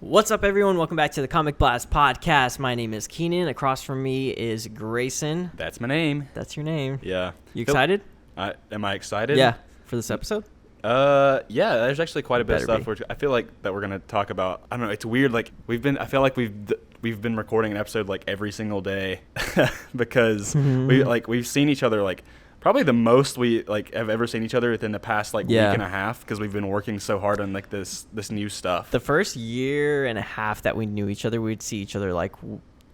What's up, everyone? Welcome back to the Comic Blast podcast. My name is Keenan. Across from me is Grayson. That's my name. That's your name. Yeah. You excited? Am I excited? Yeah. For this episode? Yeah. There's actually quite a bit of Better stuff. I feel like that we're gonna talk about. I don't know. It's weird. Like I feel like we've been recording an episode like every single day because we've seen each other like. Probably the most we have ever seen each other within the past week and a half because we've been working so hard on like this new stuff. The first year and a half that we knew each other, we'd see each other like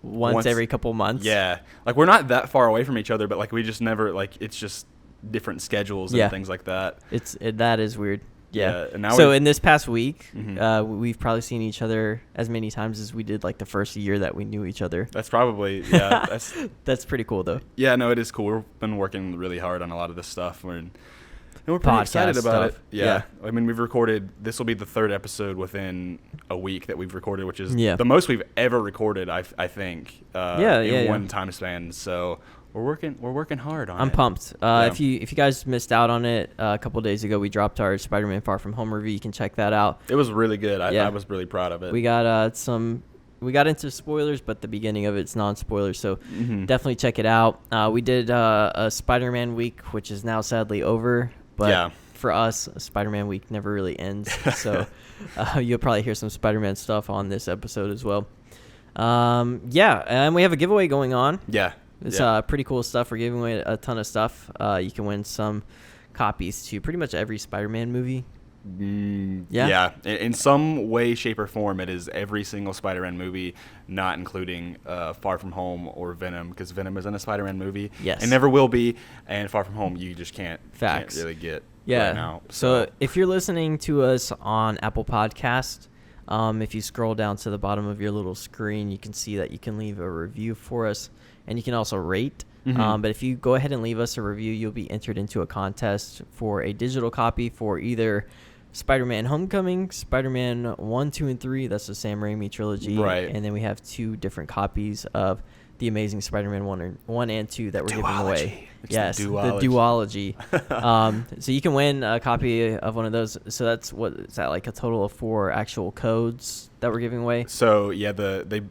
once every couple months. Yeah, like we're not that far away from each other, but like we just never it's just different schedules and things like that. That is weird. Yeah. And now so in this past week, we've probably seen each other as many times as we did like the first year that we knew each other. That's probably that's pretty cool though. Yeah, no, it is cool. We've been working really hard on a lot of this stuff. We're pretty excited about it. Yeah. I mean, this will be the third episode within a week that we've recorded, which is the most we've ever recorded, I think, in one time span. So we're working hard on it. I'm pumped. If you guys missed out on it, a couple days ago, we dropped our Spider-Man Far From Home review. You can check that out. It was really good. I was really proud of it. We got we got into spoilers, but the beginning of it's non-spoilers, so definitely check it out. We did a Spider-Man week, which is now sadly over, but for us, Spider-Man week never really ends. So you'll probably hear some Spider-Man stuff on this episode as well. And we have a giveaway going on. Yeah. It's pretty cool stuff. We're giving away a ton of stuff. You can win some copies to pretty much every Spider-Man movie. Yeah. In some way, shape, or form, it is every single Spider-Man movie, not including Far From Home or Venom, because Venom isn't a Spider-Man movie. Yes. It never will be. And Far From Home, you just can't really get right now. So if you're listening to us on Apple Podcast, if you scroll down to the bottom of your little screen, you can see that you can leave a review for us. And you can also rate. But if you go ahead and leave us a review, you'll be entered into a contest for a digital copy for either Spider-Man Homecoming, Spider-Man 1, 2, and 3. That's the Sam Raimi trilogy. Right. And then we have 2 different copies of The Amazing Spider-Man 1 and 2 that we're giving away. It's the duology. So you can win a copy of one of those. So that's like a total of 4 actual codes that we're giving away? So, yeah, the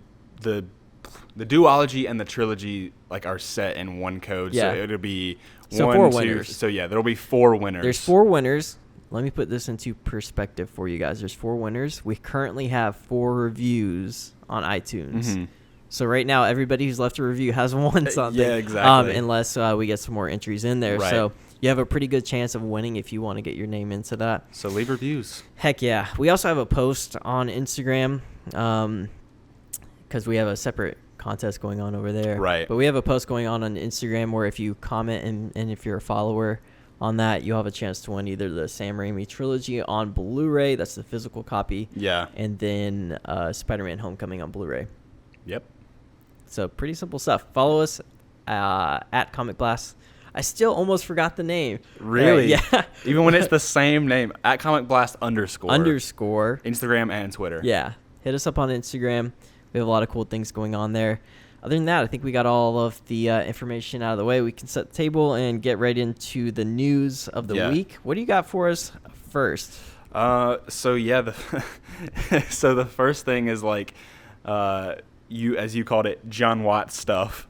duology and the trilogy are set in one code, so it'll be 4 winners. So there'll be 4 winners. There's 4 winners. Let me put this into perspective for you guys. There's 4 winners. We currently have 4 reviews on iTunes. So right now, everybody who's left a review has won something. Yeah, exactly. Unless we get some more entries in there. Right. So you have a pretty good chance of winning if you want to get your name into that. So leave reviews. Heck yeah. We also have a post on Instagram because we have a separate contest going on over there. Right. But we have a post going on Instagram where if you comment and if you're a follower on that, you'll have a chance to win either the Sam Raimi trilogy on Blu-ray, that's the physical copy. Yeah. And then Spider-Man Homecoming on Blu-ray. Yep. So pretty simple stuff. Follow us at Comic Blast. I still almost forgot the name. Really? Yeah. Even when it's the same name, at Comic Blast _. Instagram and Twitter. Yeah. Hit us up on Instagram. We have a lot of cool things going on there. Other than that, I think we got all of the information out of the way. We can set the table and get right into the news of the week. What do you got for us first? So the first thing is as you called it, Jon Watts stuff.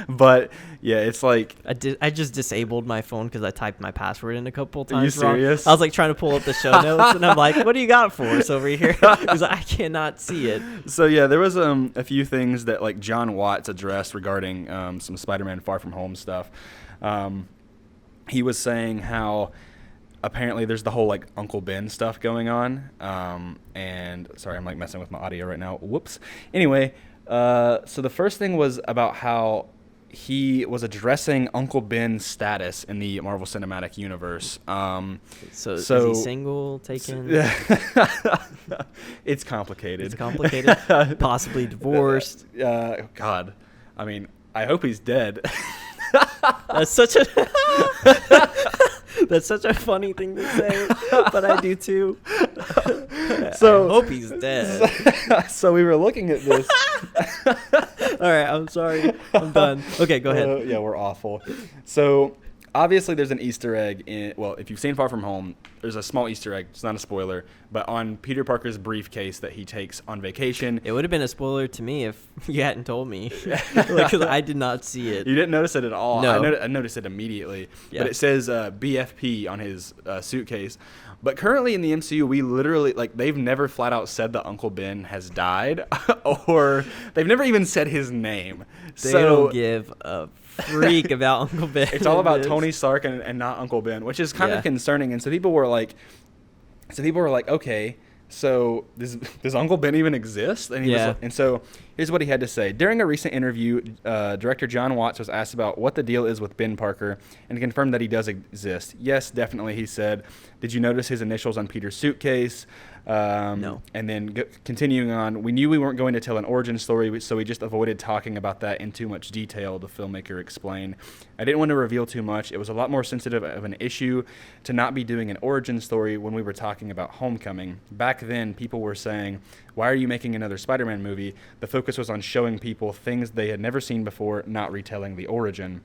But yeah, it's like I just disabled my phone because I typed my password in a couple times. Are you serious? Wrong. I was trying to pull up the show notes, and I'm like, "What do you got for us over here?" Because I cannot see it. So yeah, there was a few things that Jon Watts addressed regarding some Spider-Man Far From Home stuff. He was saying how apparently there's the whole Uncle Ben stuff going on. And sorry, I'm messing with my audio right now. Whoops. Anyway, so the first thing was about how he was addressing Uncle Ben's status in the Marvel Cinematic Universe. So is he single, taken? It's complicated. It's complicated. Possibly divorced. God. I mean, I hope he's dead. That's such a funny thing to say, but I do too. So I hope he's dead. So we were looking at this. All right, I'm sorry. I'm done. Okay, go ahead. Yeah, we're awful. So obviously there's an Easter egg in, well, if you've seen Far From Home, there's a small Easter egg. It's not a spoiler, but on Peter Parker's briefcase that he takes on vacation. It would have been a spoiler to me if you hadn't told me, because I did not see it. You didn't notice it at all. No. I noticed it immediately. Yeah. But it says BFP on his suitcase. But currently in the MCU, we literally, like, they've never flat out said that Uncle Ben has died, or they've never even said his name. They don't give a freak about Uncle Ben. It's all about Tony Stark and not Uncle Ben, which is kind of concerning. And so people were like, okay, so does Uncle Ben even exist? And he was, and so here's what he had to say. During a recent interview, director Jon Watts was asked about what the deal is with Ben Parker and confirmed that he does exist. Yes, definitely, he said. Did you notice his initials on Peter's suitcase? No. And then continuing on, we knew we weren't going to tell an origin story, so we just avoided talking about that in too much detail, the filmmaker explained. I didn't want to reveal too much. It was a lot more sensitive of an issue to not be doing an origin story when we were talking about Homecoming. Back then, people were saying, why are you making another Spider-Man movie? The focus was on showing people things they had never seen before, not retelling the origin.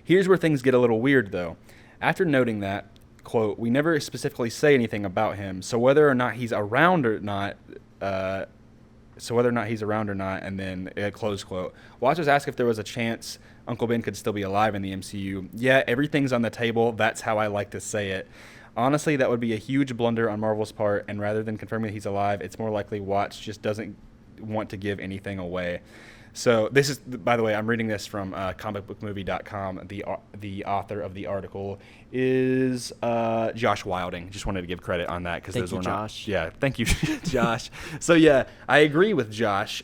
Here's where things get a little weird, though. After noting that, quote, we never specifically say anything about him, so whether or not he's around or not, and then close quote. Watts was asked if there was a chance Uncle Ben could still be alive in the MCU. Yeah, everything's on the table. That's how I like to say it. Honestly, that would be a huge blunder on Marvel's part, and rather than confirming that he's alive, it's more likely Watts just doesn't want to give anything away. So this is, by the way, I'm reading this from comicbookmovie.com. The author of the article is Josh Wilding. Just wanted to give credit on that because those were not. Josh. Yeah, thank you, Josh. So yeah, I agree with Josh.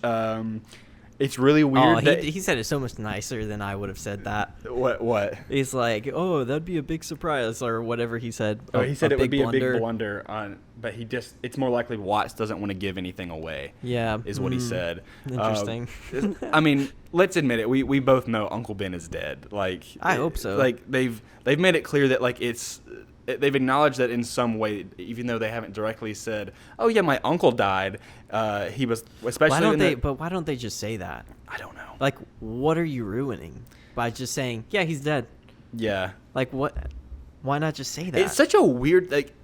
It's really weird. He said it so much nicer than I would have said that. What? He's like, oh, that'd be a big surprise, or whatever he said. Oh, he said it would be a big blunder but it's more likely Watts doesn't want to give anything away. Yeah. Is what he said. Interesting. I mean, let's admit it. We both know Uncle Ben is dead. Like, I hope so. Like they've made it clear that like they've acknowledged that in some way, even though they haven't directly said, "Oh yeah, my uncle died." He was especially. Why don't they just say that? I don't know. Like, what are you ruining by just saying, "Yeah, he's dead"? Yeah. Like, what? Why not just say that? It's such a weird like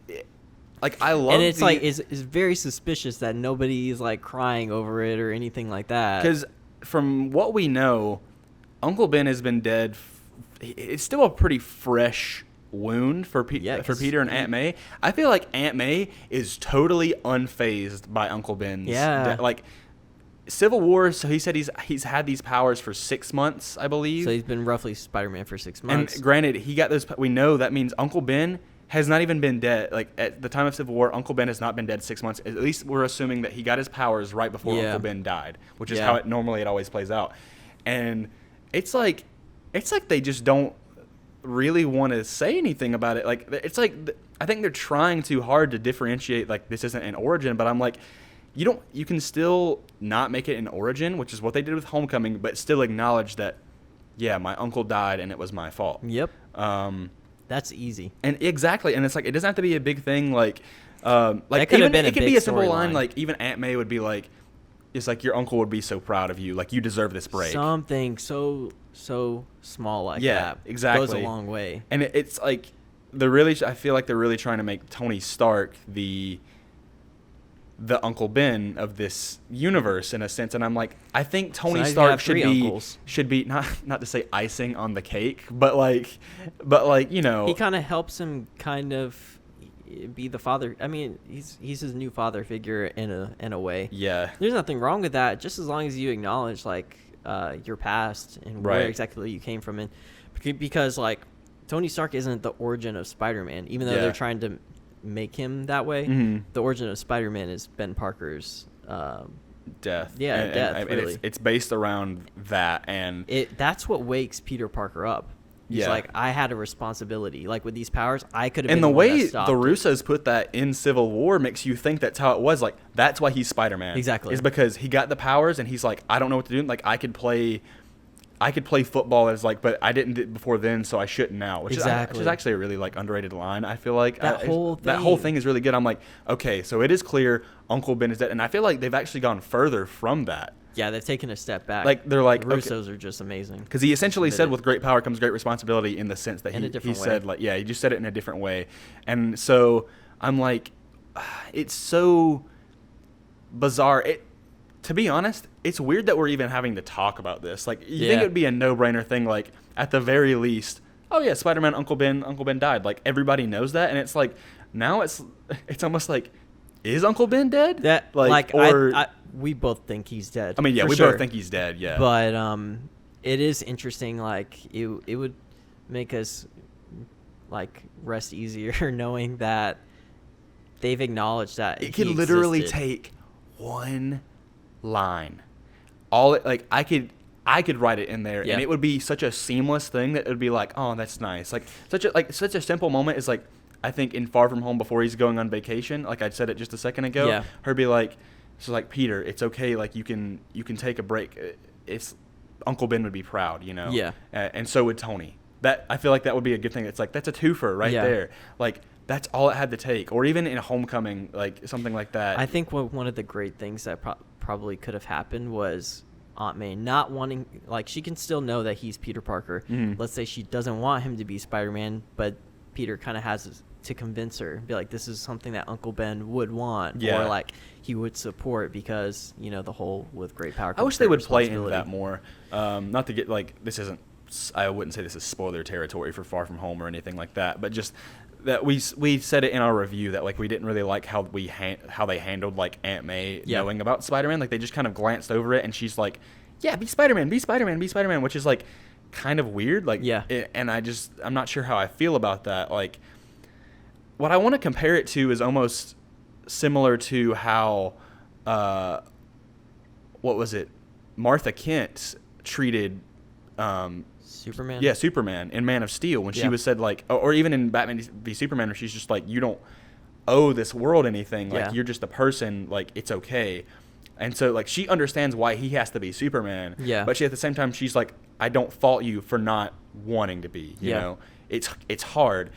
I love. And it's like it's very suspicious that nobody's like crying over it or anything like that. Because from what we know, Uncle Ben has been dead. It's still a pretty fresh wound for Peter and Aunt May. I feel like Aunt May is totally unfazed by Uncle Ben's death. Like Civil War, so he said he's had these powers for 6 months, I believe. So he's been roughly Spider-Man for 6 months. And granted, he got those. We know that means Uncle Ben has not even been dead. Like at the time of Civil War, Uncle Ben has not been dead 6 months. At least we're assuming that he got his powers right before Uncle Ben died, which is how it always plays out. And it's like they just don't really want to say anything about it. Like it's like I think they're trying too hard to differentiate. Like this isn't an origin, but I'm like, you can still not make it an origin, which is what they did with Homecoming, but still acknowledge that, yeah, my uncle died and it was my fault. Yep. That's easy. And exactly, and it's like it doesn't have to be a big thing. Like that could have been it could be a simple line. Like even Aunt May would be like, it's like your uncle would be so proud of you. Like you deserve this break. Something so small like that. Yeah, exactly. Goes a long way. And it's like I feel like they're really trying to make Tony Stark the Uncle Ben of this universe in a sense, and I'm like, I think Tony Stark should be not to say icing on the cake, but like you know, he kind of helps him kind of be the father. I mean, he's his new father figure in a way. Yeah, there's nothing wrong with that, just as long as you acknowledge like your past and where exactly you came from, and because like Tony Stark isn't the origin of Spider-Man, even though they're trying to make him that way. Mm-hmm. The origin of Spider-Man is Ben Parker's death. Yeah, death. Really. It's based around that, and that's what wakes Peter Parker up. He's like, I had a responsibility. Like with these powers, I could have. And the way the Russos put that in Civil War makes you think that's how it was. Like that's why he's Spider-Man. Exactly. Is because he got the powers, and he's like, I don't know what to do. Like I could play football as like, but I didn't do it before then, so I shouldn't now. Which is actually a really like underrated line. I feel like that whole thing is really good. I'm like, okay, so it is clear Uncle Ben is dead, and I feel like they've actually gone further from that. Yeah, they've taken a step back. Like, they're like, the Russos are just amazing. Because he essentially said with great power comes great responsibility in the sense that he said, like, yeah, he just said it in a different way. And so I'm like, it's so bizarre. To be honest, it's weird that we're even having to talk about this. Like, you think it would be a no-brainer thing, like, at the very least, oh yeah, Spider-Man, Uncle Ben died. Like, everybody knows that. And it's like, now it's almost like, is Uncle Ben dead? We both think he's dead. I mean, yeah, we both think he's dead, yeah. But it is interesting, like, it would make us, like, rest easier knowing that they've acknowledged that it could literally take one line. I could write it in there, and it would be such a seamless thing that it would be like, oh, that's nice. Like, such a simple moment is, like, I think in Far From Home before he's going on vacation, like I said it just a second ago, her be like, so like, Peter, it's okay, like, you can take a break. It's Uncle Ben would be proud, you know. Yeah. And so would Tony. That, I feel like that would be a good thing. It's like, that's a twofer right there. Like, that's all it had to take. Or even in Homecoming, like something like that. I think one of the great things that probably could have happened was Aunt May not wanting, like, she can still know that he's Peter Parker. Let's say she doesn't want him to be Spider-Man, but Peter kind of has to convince her, be like, this is something that Uncle Ben would want, or like he would support, because, you know, the whole with great power comes I wish they would play into that more. Not to get, like, this isn't, I wouldn't say this is spoiler territory for Far From Home or anything like that, but just that we said it in our review that, like, we didn't really like how they handled, like, Aunt May knowing about Spider-Man. Like, they just kind of glanced over it, and she's like, yeah, be Spider-Man, be Spider-Man, be Spider-Man, which is, like, kind of weird. Like, and I'm not sure how I feel about that. Like, what I want to compare it to is almost similar to how, what was it? Martha Kent treated, Superman? Yeah, Superman in Man of Steel, when she was said, like, or even in Batman v Superman, where she's just like, you don't owe this world anything. Like, you're just a person. Like, it's okay. And so, like, she understands why he has to be Superman. Yeah. But she, at the same time, she's like, I don't fault you for not wanting to be. You know, it's hard,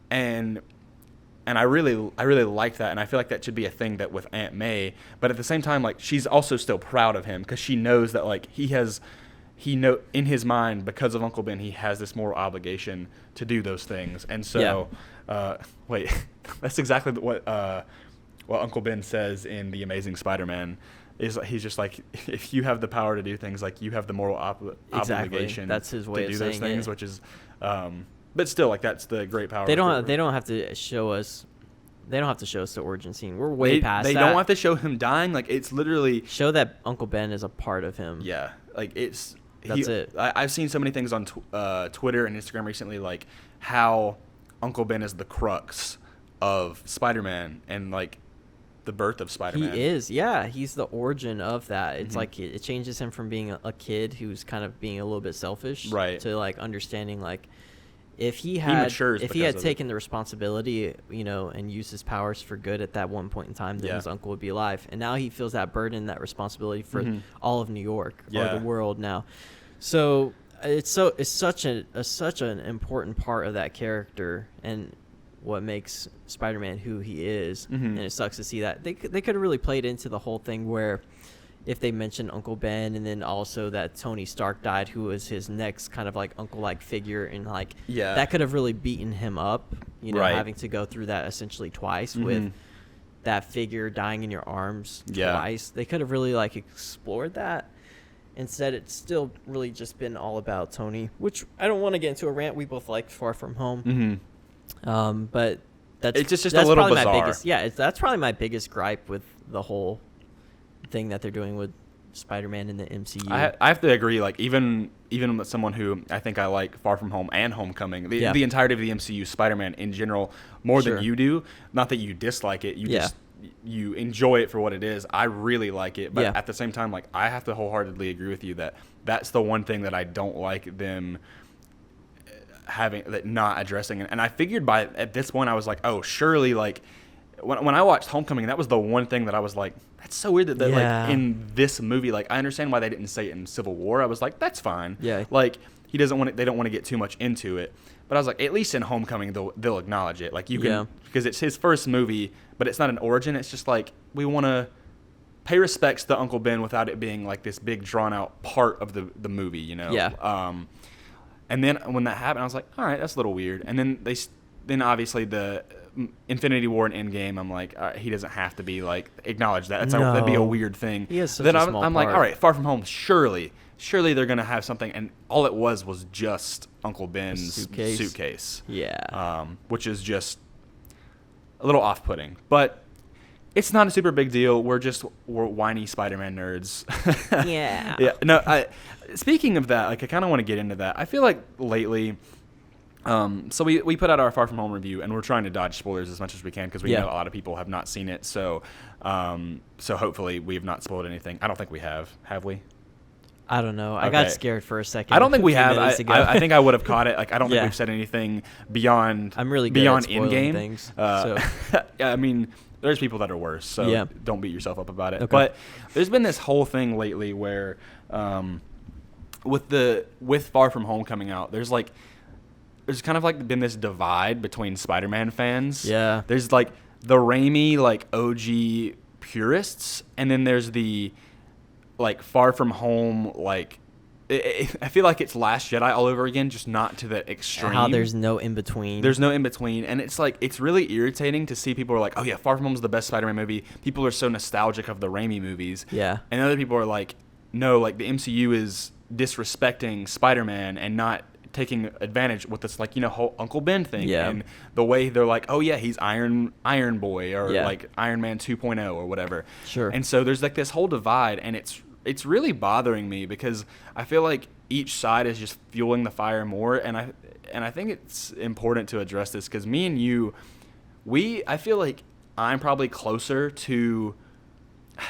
and I really like that, and I feel like that should be a thing that with Aunt May. But at the same time, like, she's also still proud of him, because she knows that, like, in his mind, because of Uncle Ben, he has this moral obligation to do those things. And so, wait, that's exactly what Uncle Ben says in The Amazing Spider-Man. He's just like, if you have the power to do things, like, you have the moral obligation. That's his way to of do saying those things, it. which is, but still, like, that's the great power. They don't have to show us. They don't have to show us the origin scene. We're way past that. They don't have to show him dying. Like, it's literally show that Uncle Ben is a part of him. Yeah, like, it's. That's it. I've seen so many things on Twitter and Instagram recently, like, how Uncle Ben is the crux of Spider-Man and, like, the birth of Spider-Man. He is, yeah. He's the origin of that. It's like it changes him from being a kid who's kind of being a little bit selfish, right, to, like, understanding, like, if he had taken the responsibility, you know, and used his powers for good at that one point in time, then his uncle would be alive. And now he feels that burden, that responsibility for all of New York or the world now. So it's such an important part of that character and what makes Spider-Man who he is. And it sucks to see that they could have really played into the whole thing where, if they mentioned Uncle Ben, and then also that Tony Stark died, who was his next kind of, like, uncle-like figure, and, like, that could have really beaten him up, you know, having to go through that essentially twice with that figure dying in your arms twice. They could have really, like, explored that. Instead, it's still really just been all about Tony, which I don't want to get into a rant. We both liked Far From Home. But that's just a little bizarre. My biggest, that's probably my biggest gripe with the whole thing that they're doing with Spider-Man in the MCU. I have to agree. Like, even with someone who I think I like Far From Home and Homecoming, the entirety of the MCU, Spider-Man in general, more than you do. Not that you dislike it. You enjoy it for what it is. I really like it, but at the same time, like, I have to wholeheartedly agree with you that that's the one thing that I don't like them not addressing. And I figured at this point I was like, oh, surely, like, when I watched Homecoming, that was the one thing that I was like, that's so weird that like, in this movie, like, I understand why they didn't say it in Civil War. I was like, that's fine. Yeah. Like, they don't want to get too much into it. But I was like, at least in Homecoming, they'll acknowledge it. Like, you can, because it's his first movie, but it's not an origin. It's just like, we want to pay respects to Uncle Ben without it being like this big drawn out part of the movie, you know? Yeah. And then when that happened, I was like, all right, that's a little weird. And then then obviously the Infinity War and Endgame, I'm like, he doesn't have to be like acknowledge that. That'd be a weird thing. He has such then a I'm, small I'm like, part. all right, Far From Home, surely they're gonna have something. And all it was just Uncle Ben's suitcase. Yeah. Which is just a little off-putting, but it's not a super big deal. We're whiny Spider-Man nerds. Yeah. Yeah. No. Speaking of that, like I kind of want to get into that. I feel like lately, so we put out our Far From Home review, and we're trying to dodge spoilers as much as we can because we know a lot of people have not seen it. So, hopefully we have not spoiled anything. I don't think we have. Have we? I don't know. I got scared for a second. I don't think we have. I think I would have caught it. Like I don't think Yeah. we've said anything beyond. I'm really good beyond at spoiling in-game things. Yeah, I mean, there's people that are worse, so don't beat yourself up about it. Okay. But there's been this whole thing lately where, with Far From Home coming out, there's kind of like been this divide between Spider-Man fans. Yeah. There's like the Raimi like OG purists, and then there's the like Far From Home like. I feel like it's Last Jedi all over again, just not to the extreme. How there's no in between. There's no in between, and it's like it's really irritating to see people are like, "Oh yeah, Far From Home is the best Spider-Man movie." People are so nostalgic of the Raimi movies. Yeah. And other people are like, "No, like the MCU is disrespecting Spider-Man and not taking advantage with this like whole Uncle Ben thing." Yeah. And the way they're like, "Oh yeah, he's Iron Boy or Yeah. like Iron Man 2.0 or whatever." Sure. And so there's like this whole divide, and it's really bothering me because I feel like each side is just fueling the fire more, and I think it's important to address this because me and you, I feel like I'm probably closer to.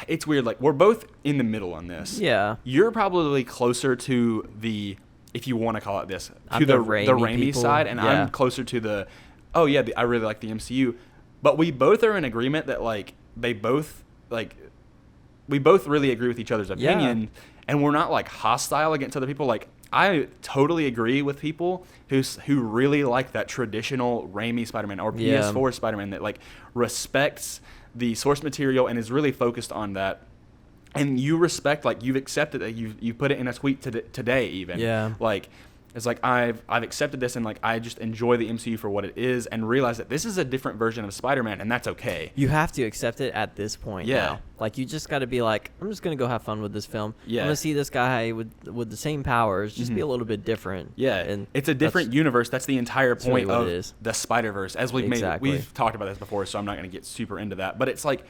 It's weird, like we're both in the middle on this. Yeah. You're probably closer to the, if you want to call it this, I'm to the Raimi Raimi side, and yeah. I'm closer to the, I really like the MCU, but we both are in agreement that like we both really agree with each other's opinion, and we're not like hostile against other people. Like I totally agree with people who really like that traditional Raimi Spider-Man or PS4 Spider-Man that like respects the source material and is really focused on that. And you respect, like you've accepted that you put it in a tweet today even. Yeah. Like it's like I've accepted this, and like I just enjoy the MCU for what it is, and realize that this is a different version of Spider-Man, and that's okay. You have to accept it at this point. Yeah. Now. Like you just got to be like, I'm just gonna go have fun with this film. Yeah. I'm gonna see this guy with the same powers, just be a little bit different. Yeah, and it's a different universe. That's the entire point really of the Spider-Verse. As we've talked about this before, so I'm not going to get super into that. But it's like,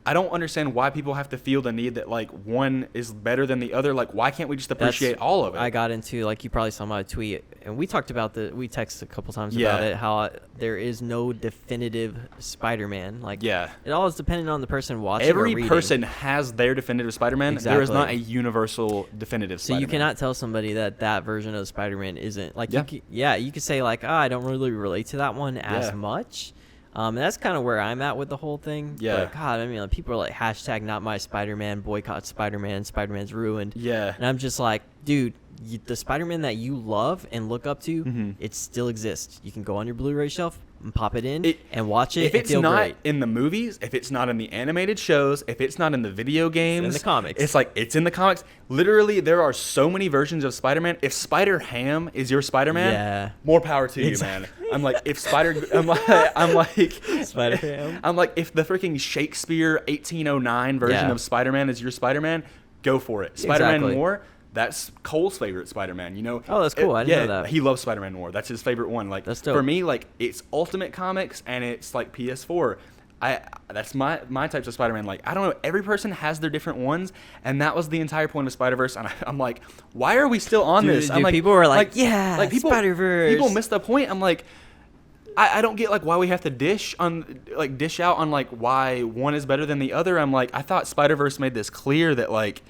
I don't understand why people have to feel the need that like one is better than the other. Like, why can't we just appreciate all of it? I got into, like, you probably saw my tweet, and we talked about we texted a couple times about it, how there is no definitive Spider-Man. Like, it all is dependent on the person watching or reading. Every person has their definitive Spider-Man. Exactly. There is not a universal definitive Spider-Man. So you cannot tell somebody that version of Spider-Man isn't. Like, you could say, like, I don't really relate to that one as much. And that's kind of where I'm at with the whole thing. Yeah. But God, I mean, like, people are like, hashtag not my Spider-Man, boycott Spider-Man, Spider-Man's ruined. Yeah. And I'm just like, dude, the Spider-Man that you love and look up to, it still exists. You can go on your Blu-ray shelf and pop it in and watch it. If it's feel not great. in the movies, if it's not in the animated shows, if it's not in the video games, it's in the comics. It's like it's in the comics. Literally, there are so many versions of Spider-Man. If Spider-Ham is your Spider-Man, more power to you, man. I'm like, if I'm like Spider-Ham. I'm like, if the freaking Shakespeare 1809 version of Spider-Man is your Spider-Man, go for it. Spider-Man Noir. That's Cole's favorite Spider-Man, you know? Oh, that's cool. I didn't know that. He loves Spider-Man Noir. That's his favorite one. Like, that's dope. For me, like, it's Ultimate Comics and it's like PS4. That's my types of Spider-Man. Like, I don't know. Every person has their different ones, and that was the entire point of Spider-Verse. And I'm like, why are we still on this? I'm like, people were like Spider-Verse. People missed the point. I'm like, I don't get like why we have to dish out on like why one is better than the other. I'm like, I thought Spider-Verse made this clear that like.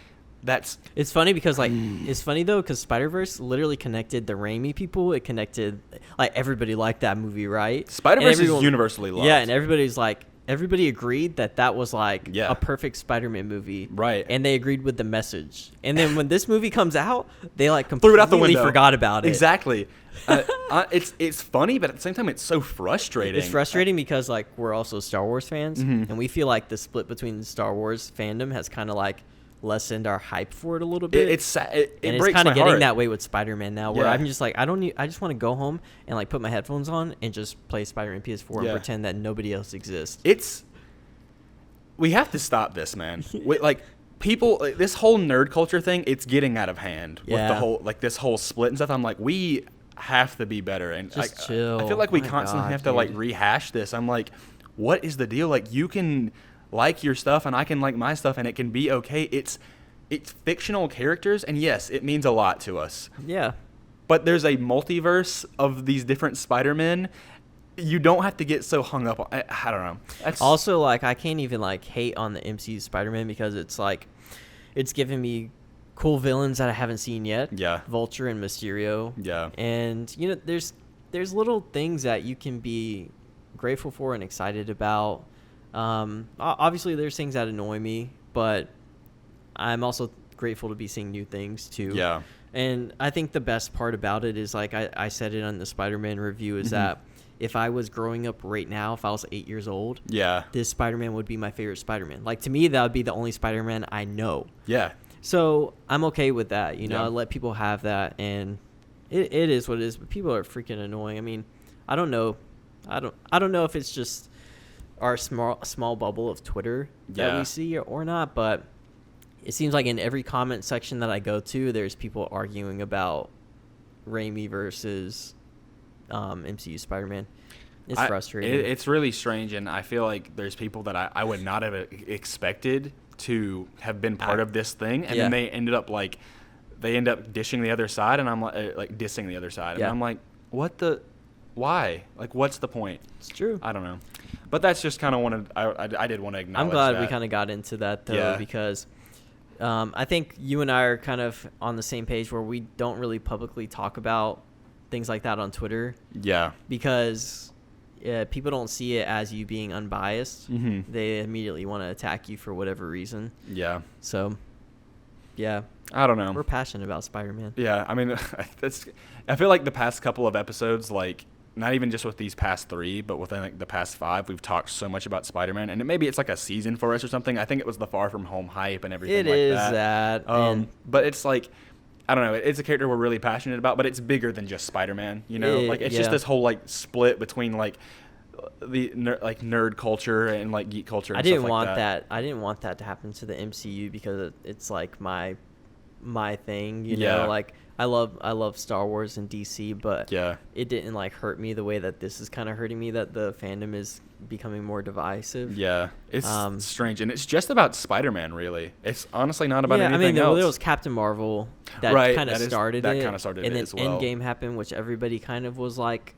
It's funny because like it's funny though because Spider-Verse literally connected the Raimi people. It connected like everybody liked that movie, right? Spider-Verse is universally loved. Yeah, and everybody agreed that was like a perfect Spider-Man movie, right? And they agreed with the message. And then when this movie comes out, they like completely threw it out the window. Forgot about it. Exactly. It's funny, but at the same time, it's so frustrating. It's frustrating because like we're also Star Wars fans, and we feel like the split between the Star Wars fandom has kind of like lessened our hype for it a little bit. It's breaks it's kind my of getting heart. that way with Spider-Man now, where I'm just like, I just want to go home and like put my headphones on and just play Spider-Man PS4 and pretend that nobody else exists. We have to stop this, man. Like people, this whole nerd culture thing, it's getting out of hand with the whole like this whole split and stuff. I'm like, we have to be better, and just chill. I feel like we constantly have to like rehash this. I'm like, what is the deal? Like, you can like your stuff and I can like my stuff and it can be okay. It's fictional characters, and yes, it means a lot to us. Yeah. But there's a multiverse of these different Spider-Men. You don't have to get so hung up on, I don't know. Also, like, I can't even like hate on the MCU Spider-Man because it's like it's giving me cool villains that I haven't seen yet. Yeah. Vulture and Mysterio. Yeah. And you know, there's little things that you can be grateful for and excited about. Obviously, there's things that annoy me, but I'm also grateful to be seeing new things too. Yeah. And I think the best part about it is, like I said it on the Spider-Man review, is that if I was growing up right now, if I was 8 years old, this Spider-Man would be my favorite Spider-Man. Like, to me, that would be the only Spider-Man I know. Yeah. So I'm okay with that. You know, I let people have that, and it is what it is. But people are freaking annoying. I mean, I don't know. I don't know if it's just our small bubble of Twitter that we see or not, but it seems like in every comment section that I go to, there's people arguing about Raimi versus MCU Spider-Man. It's frustrating. It's really strange, and I feel like there's people that I would not have expected to have been part of this thing, and then they end up dishing the other side, and I'm like dissing the other side, and I'm like, why? Like, what's the point? It's true. I don't know, but that's just kind of I did want to acknowledge. I'm glad that. we kind of got into that though, because I think you and I are kind of on the same page where we don't really publicly talk about things like that on Twitter. Yeah. Because people don't see it as you being unbiased. Mm-hmm. They immediately want to attack you for whatever reason. Yeah. So, yeah. I don't know. We're passionate about Spider-Man. Yeah. I mean, I feel like the past couple of episodes, like, not even just with these past 3, but within like the past 5, we've talked so much about Spider-Man, and maybe it's like a season for us or something. I think it was the Far From Home hype and everything like that. It is that. But it's like, I don't know. It's a character we're really passionate about, but it's bigger than just Spider-Man. You know, like it's just this whole like split between like the nerd culture and like geek culture. And I didn't stuff want like that. I didn't want that to happen to the MCU because it's like my thing. You know, like I love Star Wars and DC, but it didn't like hurt me the way that this is kind of hurting me. That the fandom is becoming more divisive. Yeah, it's strange, and it's just about Spider-Man, really. It's honestly not about anything else. There was Captain Marvel that kind of started it, and then Endgame happened, which everybody kind of was like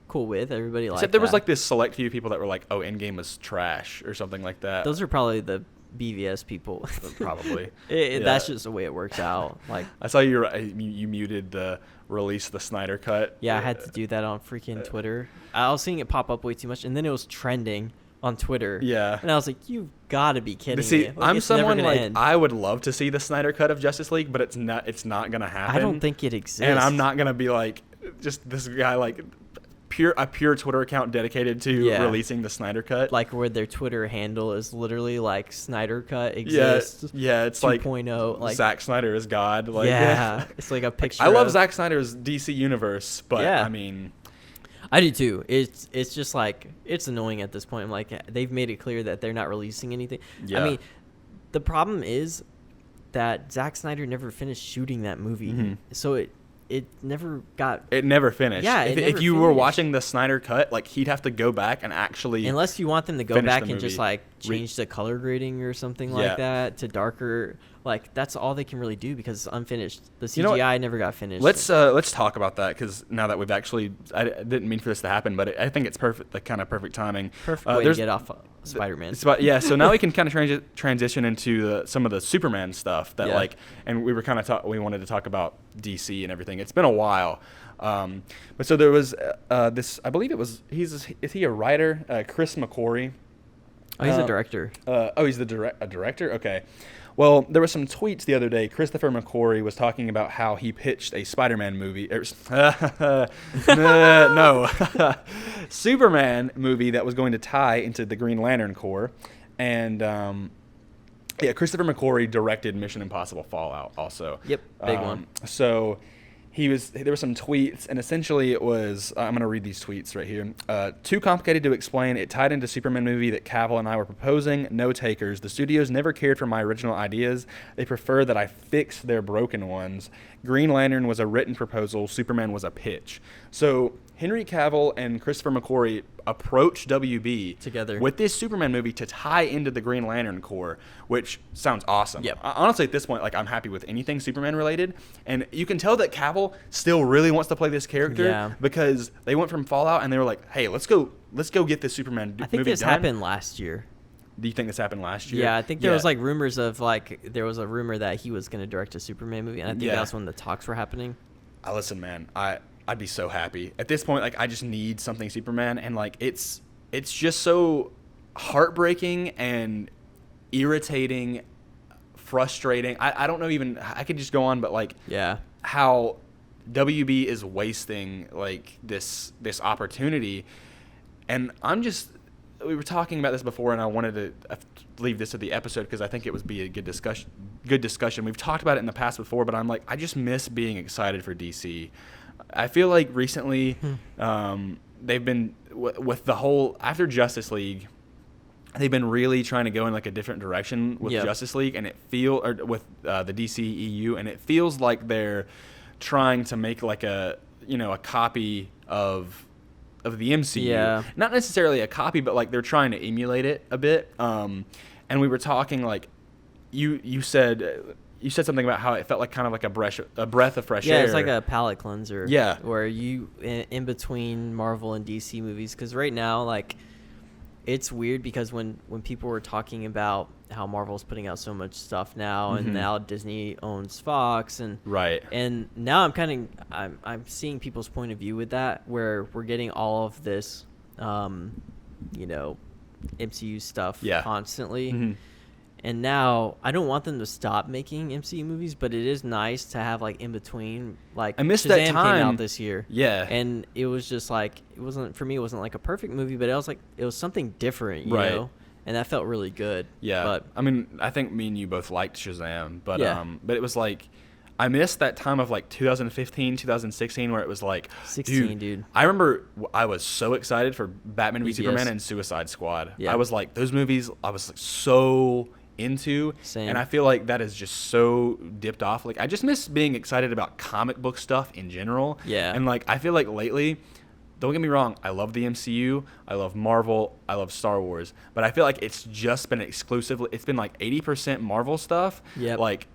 cool with. Everybody liked. Except there was like this select few people that were like, "Oh, Endgame was trash" or something like that. Those are probably the BVS people. Probably. That's just the way it works out. Like, I saw you muted the release the Snyder Cut. Yeah, I had to do that on freaking Twitter. I was seeing it pop up way too much, and then it was trending on Twitter. Yeah. And I was like, you've got to be kidding me. Like, I'm someone like, I would love to see the Snyder Cut of Justice League, but it's not going to happen. I don't think it exists. And I'm not going to be like, just this guy like a pure Twitter account dedicated to releasing the Snyder Cut. Like where their Twitter handle is literally like Snyder Cut exists. Yeah, it's 2.0, like Zack Snyder is God. Like, it's like a picture. I love Zack Snyder's DC universe, but I mean, I do too. It's just like, it's annoying at this point. I'm like, they've made it clear that they're not releasing anything. Yeah. I mean, the problem is that Zack Snyder never finished shooting that movie, so it never finished. Yeah, if you were watching the Snyder Cut, like, he'd have to go back and actually, unless you want them to go back and just like change the color grading or something like that to darker, like that's all they can really do because it's unfinished. The CGI never got finished. Let's talk about that, because now that we've actually, I didn't mean for this to happen, but I think it's perfect, the kind of perfect timing. Perfect way to get off Spider-Man. So now we can kind of transition into some of the Superman stuff that like, and we were kind of we wanted to talk about DC and everything. It's been a while, but so there was this. I believe it was is he a writer? Chris McQuarrie. Oh, he's a director. He's a director? Okay. Well, there were some tweets the other day. Christopher McQuarrie was talking about how he pitched a Spider-Man movie. No. Superman movie that was going to tie into the Green Lantern Corps. And, Christopher McQuarrie directed Mission Impossible Fallout also. Yep, big one. So there were some tweets, and essentially it was, I'm going to read these tweets right here. Too complicated to explain. It tied into Superman movie that Cavill and I were proposing. No takers. The studios never cared for my original ideas. They prefer that I fix their broken ones. Green Lantern was a written proposal. Superman was a pitch. So Henry Cavill and Christopher McQuarrie approached WB together with this Superman movie to tie into the Green Lantern Corps, which sounds awesome. Yep. Honestly, at this point, like, I'm happy with anything Superman related, and you can tell that Cavill still really wants to play this character because they went from Fallout and they were like, "Hey, let's go get this Superman movie done." I think this happened last year. Do you think this happened last year? Yeah, I think there was like rumors of there was a rumor that he was going to direct a Superman movie, and I think that's when the talks were happening. Listen, man, I'd be so happy at this point. Like, I just need something Superman, and like it's just so heartbreaking and irritating, frustrating. I don't know, even I could just go on, but like how WB is wasting like this opportunity, and we were talking about this before, and I wanted to leave this at the episode because I think it would be a good discussion. We've talked about it in the past before, but I'm like, I just miss being excited for DC. I feel like recently they've been with the whole after Justice League, they've been really trying to go in like a different direction with Justice League, and with the DC EU, and it feels like they're trying to make like a copy of the MCU. Yeah. Not necessarily a copy, but like they're trying to emulate it a bit. And we were talking like you said something about how it felt like kind of like a breath of fresh air. Yeah, it's like a palate cleanser. Yeah. Where you in between Marvel and DC movies, because right now like it's weird because when people were talking about how Marvel's putting out so much stuff now, and now Disney owns Fox, and now I'm seeing people's point of view with that, where we're getting all of this MCU stuff constantly. And now I don't want them to stop making MCU movies, but it is nice to have like in between. Like, I missed Shazam that time. Came out this year, and it was just like it wasn't like a perfect movie, but it was something different, you know, and that felt really good. Yeah, but I mean, I think me and you both liked Shazam, but it was like I missed that time of like 2015, 2016, where it was like 16, dude. I remember I was so excited for Batman v Superman and Suicide Squad. Yeah. I was like, those movies, I was like so into. Same. And I feel like that is just so dipped off. Like, I just miss being excited about comic book stuff in general. Yeah. And like, I feel like lately, don't get me wrong, I love the MCU, I love Marvel, I love Star Wars, but I feel like it's just been it's been like 80% Marvel stuff, like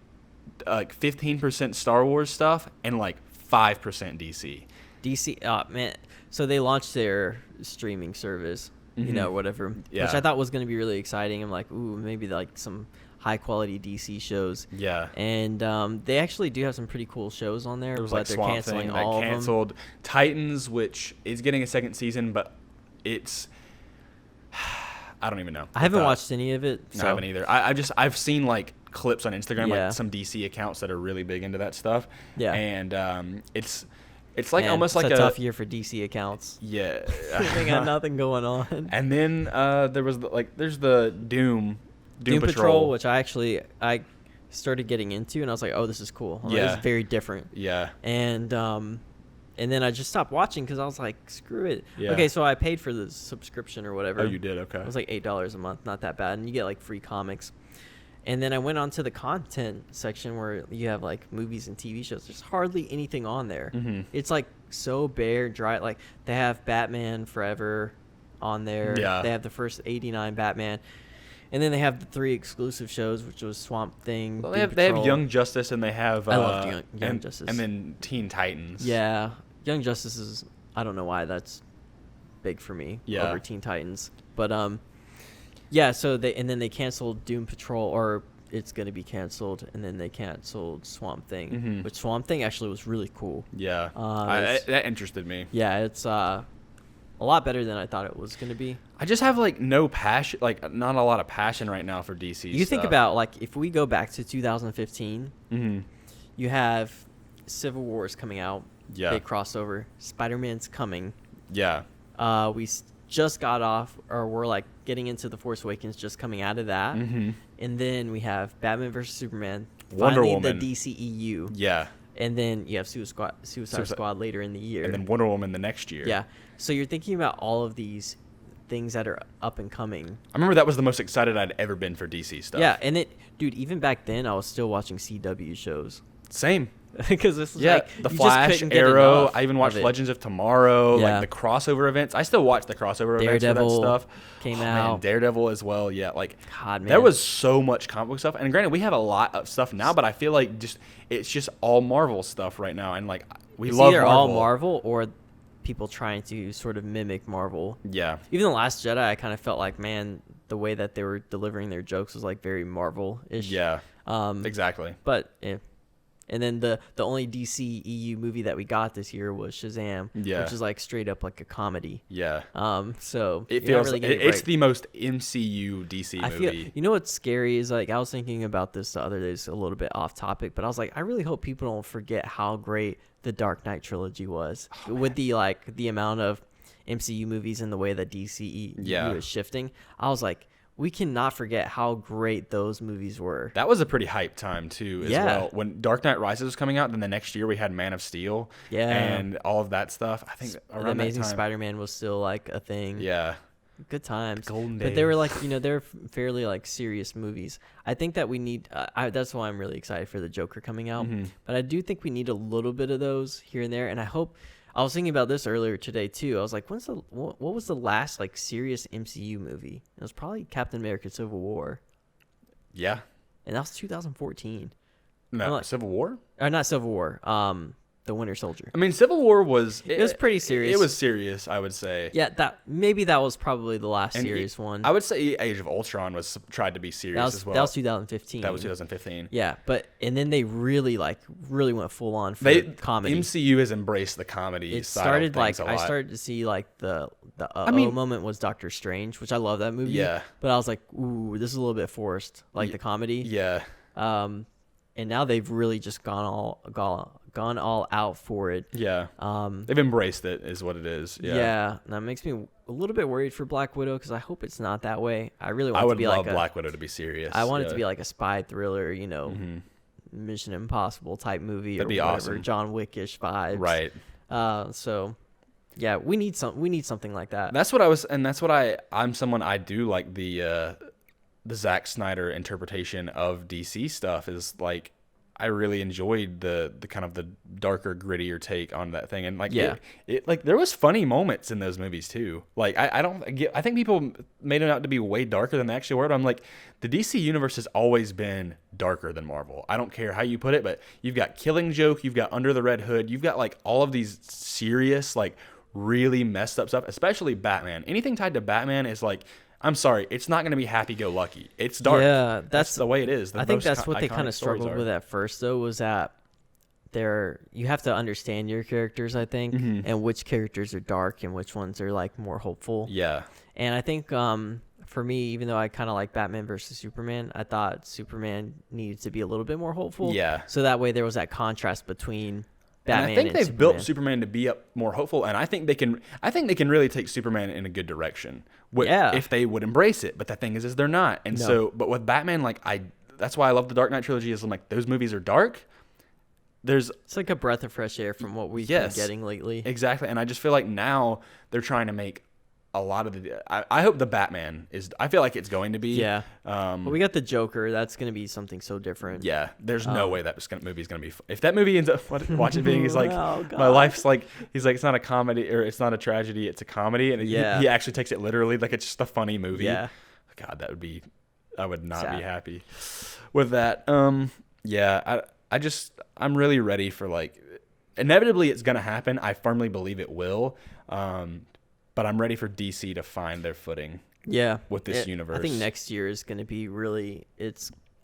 15% Star Wars stuff, and like 5% DC. DC, man. So they launched their streaming service, whatever, which I thought was going to be really exciting. I'm like, ooh, maybe like some high quality DC shows. Yeah. And they actually do have some pretty cool shows on there, There was but like they're Swamp canceling Thing all that of canceled. them. Titans, which is getting a second season, but it's I don't even know. I haven't watched any of it. So. I haven't either. I've seen like clips on Instagram, like some DC accounts that are really big into that stuff. Yeah. And it's like almost like a tough year for DC accounts. Yeah. They got nothing going on. And then there's the Doom Patrol, which I started getting into, and I was like, oh, this is cool. It's very different. Yeah. And then I just stopped watching because I was like, screw it. Yeah. Okay, so I paid for the subscription or whatever. Oh, you did? Okay. It was like $8 a month, not that bad, and you get like free comics. And then I went on to the content section where you have like movies and TV shows. There's hardly anything on there. Mm-hmm. It's like so bare, dry. Like they have Batman Forever on there. Yeah. They have the first 89 Batman. And then they have the 3 exclusive shows, which was Swamp Thing. Well, they have Young Justice, and they have I love Young Justice. And then Teen Titans. Yeah. Young Justice is, I don't know why that's big for me over Teen Titans. But yeah, so they canceled Doom Patrol, or it's going to be canceled, and then they canceled Swamp Thing, which Swamp Thing actually was really cool. Yeah. That interested me. Yeah, it's a lot better than I thought it was going to be. I just have like no passion, like not a lot of passion right now for DC. You think about like if we go back to 2015, you have Civil War's coming out, big crossover. Spider-Man's coming. Yeah. Just got off, or we're like getting into The Force Awakens, just coming out of that, and then we have Batman vs Superman, Wonder Woman, the DCEU, and then you have Suicide Squad later in the year, and then Wonder Woman the next year. Yeah, so you're thinking about all of these things that are up and coming. I remember that was the most excited I'd ever been for DC stuff. Yeah, and dude, even back then I was still watching CW shows. Same. Because this is like the Flash, Arrow. I even watched Legends of Tomorrow, like the crossover events. I still watch the crossover events for that stuff. Came out. Man, Daredevil as well. Yeah, like God, man. There was so much comic book stuff. And granted, we have a lot of stuff now, but I feel like it's just all Marvel stuff right now. And like it's love either Marvel. all Marvel or people trying to sort of mimic Marvel. Yeah. Even The Last Jedi, I kind of felt like, man, the way that they were delivering their jokes was like very Marvel-ish. Yeah. Exactly. But and then the only DC EU movie that we got this year was Shazam, which is like straight up like a comedy. Yeah. So it feels really it's the most MCU DC movie. You know what's scary is like I was thinking about this the other day, it's a little bit off topic, but I was like, I really hope people don't forget how great the Dark Knight trilogy was with the amount of MCU movies and the way that DCEU is shifting. I was like, we cannot forget how great those movies were. That was a pretty hype time, too, as well. When Dark Knight Rises was coming out, then the next year we had Man of Steel and all of that stuff. I think around the Amazing that time, Spider-Man was still, like, a thing. Yeah. Good times. Golden days. But they were, like, they're fairly, like, serious movies. I think that we need that's why I'm really excited for the Joker coming out. But I do think we need a little bit of those here and there, and I hope... I was thinking about this earlier today too. I was like, what was the last like serious MCU movie? It was probably Captain America: Civil War. Yeah. And that was 2014. No, Civil War? Or not Civil War. The Winter Soldier. I mean, Civil War was... It was pretty serious. It was serious, I would say. Yeah, that was probably the last serious one. I would say Age of Ultron tried to be serious as well. That was 2015. That was 2015. Yeah, and then they really went full on for comedy. MCU has embraced the comedy side of things a lot. I started to see like the moment was Doctor Strange, which I love that movie. Yeah. But I was like, ooh, this is a little bit forced, like the comedy. Yeah. And now they've really just gone all out for it. Yeah. They've embraced it, is what it is. Yeah. Yeah. And that makes me a little bit worried for Black Widow because I hope it's not that way. I really want it to be like I would love Black Widow to be serious. I want it to be like a spy thriller, Mission Impossible type movie. That'd be whatever, awesome. John Wick-ish vibes. Right. So yeah, we need something like that. That's what I'm someone I do like the Zack Snyder interpretation of DC stuff is like I really enjoyed the kind of the darker, grittier take on that thing, and like it like there was funny moments in those movies too. Like I think people made it out to be way darker than they actually were. But I'm like, the DC universe has always been darker than Marvel. I don't care how you put it, but you've got Killing Joke, you've got Under the Red Hood, you've got like all of these serious, like really messed up stuff. Especially Batman. Anything tied to Batman is like, I'm sorry, it's not going to be happy-go-lucky. It's dark. Yeah, that's the way it is. I think that's what they kind of struggled with at first, though, was that you have to understand your characters, I think, and which characters are dark and which ones are like more hopeful. Yeah. And I think for me, even though I kind of like Batman versus Superman, I thought Superman needed to be a little bit more hopeful. Yeah. So that way there was that contrast between Batman and I think they've Superman. built Superman to be up more hopeful, and I think they can really take Superman in a good direction. If they would embrace it. But the thing is they're not. And but with Batman, like that's why I love the Dark Knight trilogy. Is I'm like, those movies are dark. It's like a breath of fresh air from what we've been getting lately. Exactly, and I just feel like now they're trying to make a lot of the. I hope the Batman is. I feel like it's going to be. Yeah. But we got the Joker. That's going to be something so different. Yeah. There's no way that movie's going to be. If that movie ends up watching being, he's like, my life's like. He's like, it's not a comedy or it's not a tragedy. It's a comedy, and he actually takes it literally. Like it's just a funny movie. Yeah. God, that would be. I would not be happy with that. Yeah. I'm really ready for like. Inevitably, it's going to happen. I firmly believe it will. But I'm ready for DC to find their footing. Yeah, with this universe. I think next year is going to be really.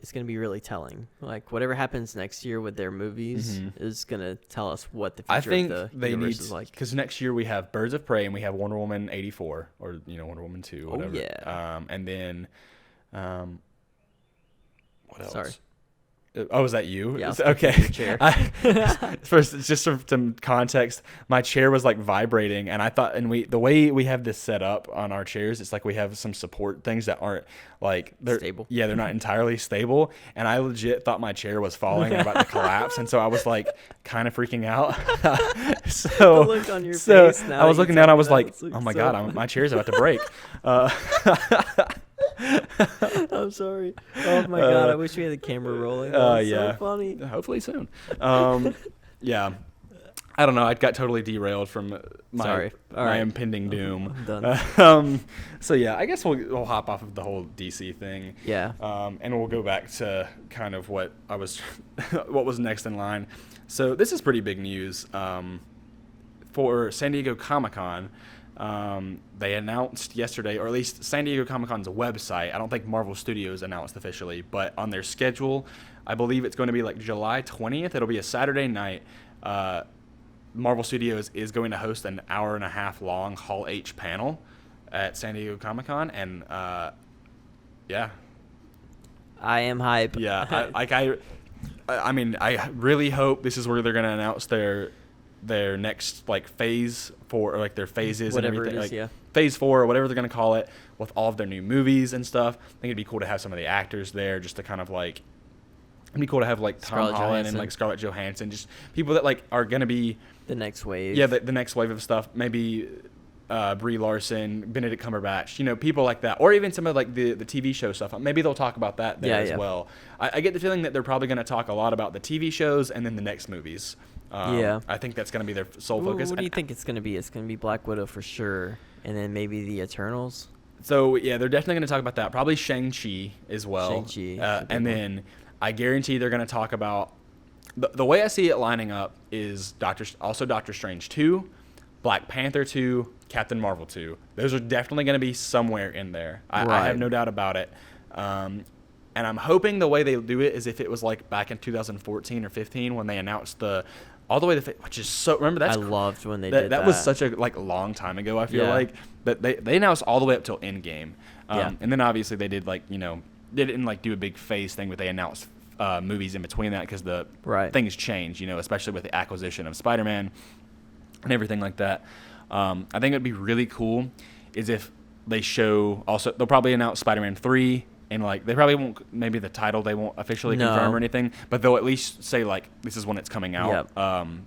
is going to be really telling. Like whatever happens next year with their movies is going to tell us what the future of the universe is like. Because next year we have Birds of Prey and we have Wonder Woman 84 or Wonder Woman 2, whatever. Oh yeah. And then what else? Sorry. Oh, was that you? Yeah. Okay. Chair. First, just for some context, my chair was like vibrating, and I thought, the way we have this set up on our chairs, it's like we have some support things that aren't like they're stable. Yeah, they're not entirely stable, and I legit thought my chair was falling and about to collapse, and so I was like kind of freaking out. The look on your face now I was looking down, I was like, so oh my god, my chair's about to break. I'm sorry. Oh my god, I wish we had the camera rolling. So funny. Hopefully soon. Yeah. I don't know. I got totally derailed from my impending doom. I'm done. So yeah, I guess we'll hop off of the whole DC thing. Yeah. And we'll go back to kind of what was next in line. So this is pretty big news. For San Diego Comic-Con, they announced yesterday, or at least San Diego Comic-Con's website. I don't think Marvel Studios announced officially, but on their schedule, I believe it's going to be like July 20th. It'll be a Saturday night. Marvel Studios is going to host an hour-and-a-half long Hall H panel at San Diego Comic-Con, and yeah, I am hype. Yeah, I mean, I really hope this is where they're going to announce their next like phase for, or like their phases, whatever and everything, it is, like phase 4 or whatever they're going to call it, with all of their new movies and stuff. I think it'd be cool to have some of the actors there, just to kind of like, it'd be cool to have like Tom Holland and like Scarlett Johansson, just people that like are going to be the next wave. Yeah, the next wave of stuff. Maybe Brie Larson, Benedict Cumberbatch, people like that, or even some of like the TV show stuff. Maybe they'll talk about that there as well. I get the feeling that they're probably going to talk a lot about the TV shows and then the next movies. I think that's going to be their sole focus. What do you think it's going to be? It's going to be Black Widow for sure, and then maybe the Eternals. So yeah, they're definitely going to talk about that. Probably Shang-Chi as well. Shang-Chi, and then I guarantee they're going to talk about the way I see it lining up is Doctor Strange 2, Black Panther 2, Captain Marvel 2. Those are definitely going to be somewhere in there. I have no doubt about it. And I'm hoping the way they do it is if it was like back in 2014 or 15 when they announced all the way to, which is so, remember that's, I loved when they did that. That was such a like long time ago. I feel like that they announced all the way up till Endgame. And then obviously they did like, they didn't like do a big phase thing, but they announced movies in between that because the things change, especially with the acquisition of Spider-Man and everything like that. I think it'd be really cool is if they show also, they'll probably announce Spider-Man 3, and like they probably won't, maybe the title they won't officially confirm or anything, but they'll at least say like this is when it's coming out.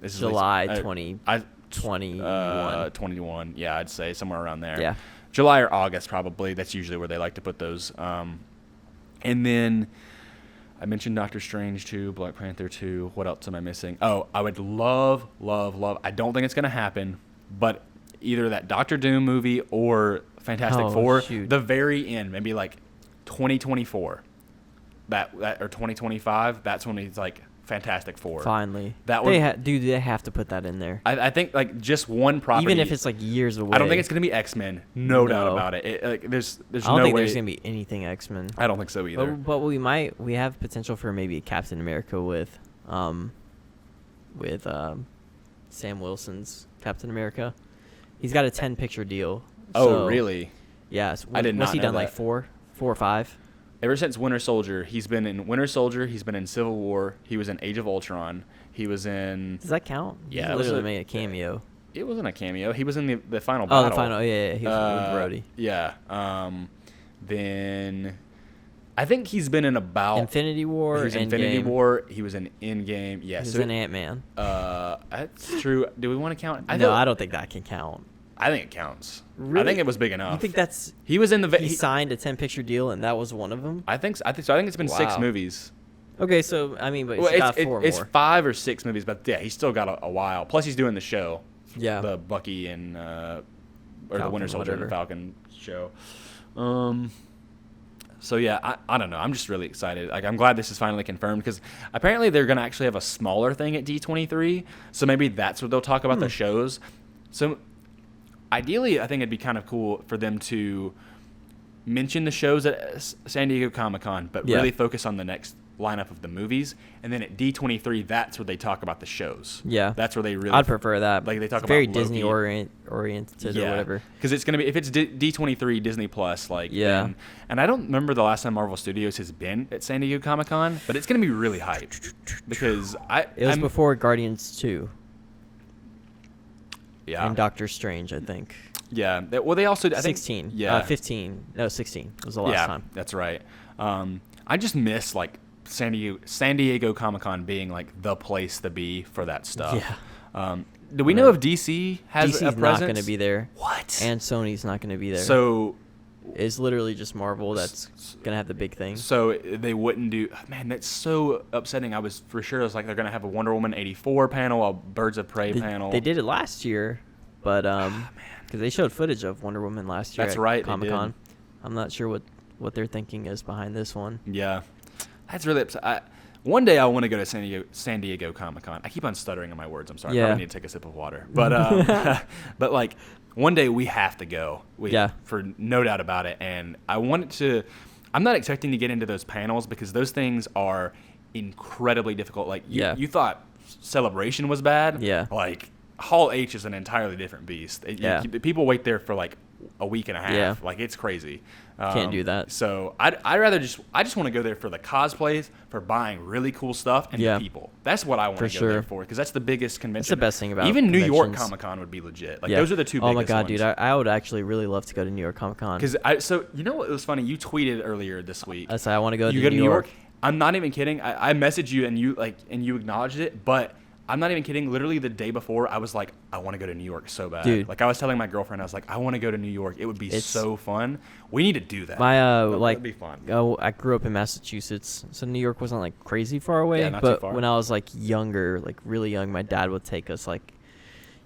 This is July 2021. 21. Yeah, I'd say somewhere around there. Yeah, July or August probably. That's usually where they like to put those. And then I mentioned Doctor Strange 2, Black Panther 2. What else am I missing? Oh, I would love. I don't think it's gonna happen, but either that Doctor Doom movie or Fantastic Four, the very end, maybe like 2024, that or 2025. That's when he's like Fantastic Four. Finally, that they have to put that in there. I think like just one property, even if it's like years away. I don't think it's gonna be X-Men. No doubt about it. There's I don't no think way there's gonna be anything X-Men. I don't think so either. But we have potential for maybe Captain America with Sam Wilson's Captain America. He's got a 10-picture deal. Oh, really? Yes. I did not know What's he done, that. like 4 or 5? Ever since Winter Soldier, he's been in Winter Soldier. He's been in Civil War. He was in Age of Ultron. He was in. Does that count? Yeah, he literally made a cameo. It wasn't a cameo. He was in the final battle. Oh, the final. Yeah. He was with Rhodey. Yeah. Then I think he's been in about Infinity War. He was in Infinity War. He was in Endgame. Yeah. He was in Ant-Man. That's true. Do we want to count? I don't think that can count. I think it counts. Really? I think it was big enough. You think that's? He was in the. He signed a 10-picture deal, and that was one of them. I think so. I think it's been 6 movies. Okay, so I mean, but he's got 4 more. It's 5 or 6 movies, but yeah, he's still got a while. Plus, he's doing the show. Yeah. The Bucky and or Falcon, the Winter Soldier and the whatever. Falcon show. So yeah, I don't know. I'm just really excited. Like, I'm glad this is finally confirmed because apparently they're gonna actually have a smaller thing at D23. So maybe that's what they'll talk about the shows. So ideally, I think it'd be kind of cool for them to mention the shows at San Diego Comic-Con, but really focus on the next lineup of the movies. And then at D23, that's where they talk about the shows. Yeah. That's where they really... I'd prefer that. Like, they talk about very Loki. Disney oriented or whatever. Because it's going to be... If it's D23, Disney Plus, like... Yeah. And I don't remember the last time Marvel Studios has been at San Diego Comic-Con, but it's going to be really hyped. Because It was before Guardians 2. Yeah. And Doctor Strange, I think. Yeah. Well, they also... I think 16. 15. No, 16 was the last time. Yeah, that's right. I just miss, like, San Diego Comic-Con being, like, the place to be for that stuff. Yeah. Do we know if DC has DC's a presence? not going to be there. What? And Sony's not going to be there. So... It's literally just Marvel that's going to have the big thing. So they wouldn't do... Man, that's so upsetting. I was like, they're going to have a Wonder Woman 84 panel, a Birds of Prey panel. They did it last year, but... because they showed footage of Wonder Woman last year at Comic-Con. I'm not sure what their thinking is behind this one. Yeah. That's really upsetting. One day I want to go to San Diego Comic-Con. I keep on stuttering on my words. I'm sorry. I probably need to take a sip of water. But but like one day we have to go. For no doubt about it. And I'm not expecting to get into those panels because those things are incredibly difficult. Like you thought Celebration was bad. Yeah. Like Hall H is an entirely different beast. People wait there for like a week and a half. Yeah. Like it's crazy. Can't do that. So I just want to go there for the cosplays, for buying really cool stuff, and the people. That's what I want to go there for because that's the biggest convention. That's the best thing about even New York Comic Con would be legit. Like those are the two biggest ones. Oh my god, dude! I would actually really love to go to New York Comic Con. So you know what was funny? You tweeted earlier this week. I said I want to go to New York. I'm not even kidding. I messaged you and you acknowledged it, but I'm not even kidding. Literally the day before, I was like, I want to go to New York so bad. Dude. Like I was telling my girlfriend, I was like, I want to go to New York. It would be so fun. We need to do that. That'd be fun. I grew up in Massachusetts, so New York wasn't like crazy far away. Yeah, not but too far. when I was like younger, like really young, my dad would take us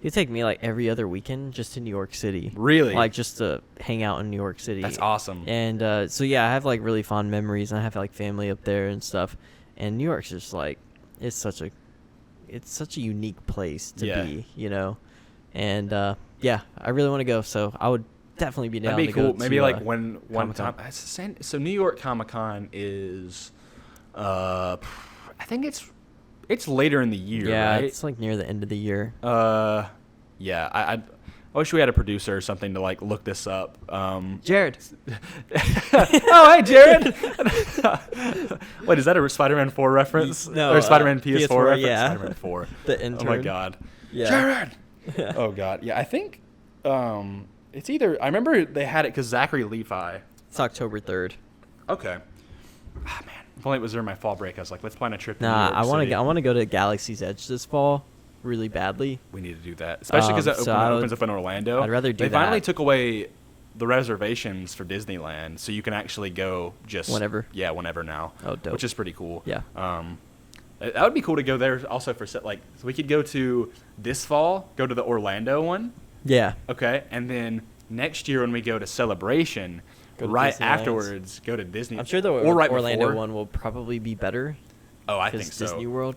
he'd take me like every other weekend just to New York City. Really? Like just to hang out in New York City. That's awesome. And so yeah, I have like really fond memories, and I have like family up there and stuff. And New York's just like it's such a unique place to be, you know. And I really want to go, so I would definitely be down. That'd be to cool. go Maybe to, like one Comic-Con. time. So New York Comic Con is, I think it's later in the year. Yeah, right? it's like near the end of the year. Yeah. I wish we had a producer or something to like look this up. Jared. Oh, hey, Jared. Wait, is that a Spider-Man 4 reference? No, or Spider-Man PS4 reference? Yeah. Spider-Man 4. The intern. Oh my God. Yeah. Jared. Oh God. Yeah, I think it's either. I remember they had it because Zachary Levi. It's October 3rd. Okay. Ah, man. If only it was during my fall break. I was like, let's plan a trip to New Nah, York I want to go to Galaxy's Edge this fall, really badly. We need to do that, especially because it opens up in Orlando. I'd rather do that. They finally took away the reservations for Disneyland, so you can actually go just whenever. Yeah, whenever now. Oh, dope. Which is pretty cool. Yeah. That would be cool to go there also for so we could go to this fall, go to the Orlando one. Yeah. Okay, and then next year when we go to Celebration, right afterwards, go to Disney. I'm sure the Orlando one will probably be better. Oh, I think so. Disney World.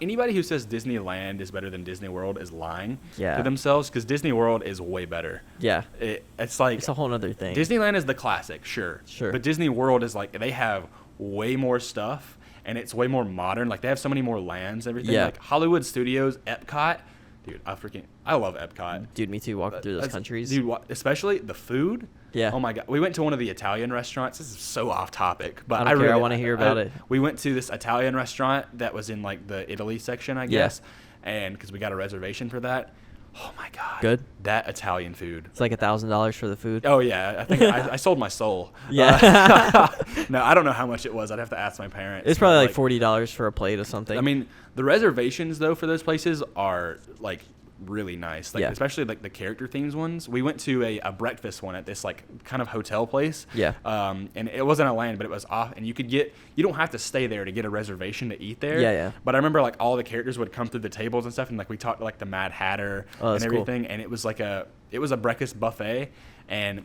Anybody who says Disneyland is better than Disney World is lying to themselves because Disney World is way better. Yeah. It's like it's a whole other thing. Disneyland is the classic, sure. But Disney World is like they have way more stuff and it's way more modern. Like they have so many more lands, everything. Yeah. Like Hollywood Studios, Epcot. Dude, I love Epcot. Dude, me too. Walking through those countries. Dude, especially the food. Yeah. Oh my God. We went to one of the Italian restaurants. This is so off topic, but I don't care. I want to hear about it. We went to this Italian restaurant that was in like the Italy section, I guess, and because we got a reservation for that. Oh my God. Good. That Italian food. It's like $1,000 for the food. Oh yeah, I think I sold my soul. Yeah. No, I don't know how much it was. I'd have to ask my parents. It's probably like $40 for a plate or something. I mean, the reservations though for those places are like really nice, like especially like the character themes ones. We went to a breakfast one at this like kind of hotel place, and it wasn't a land, but it was off, and you don't have to stay there to get a reservation to eat there. But I remember like all the characters would come through the tables and stuff, and like we talked to like the Mad Hatter and everything, and it was like a breakfast buffet. And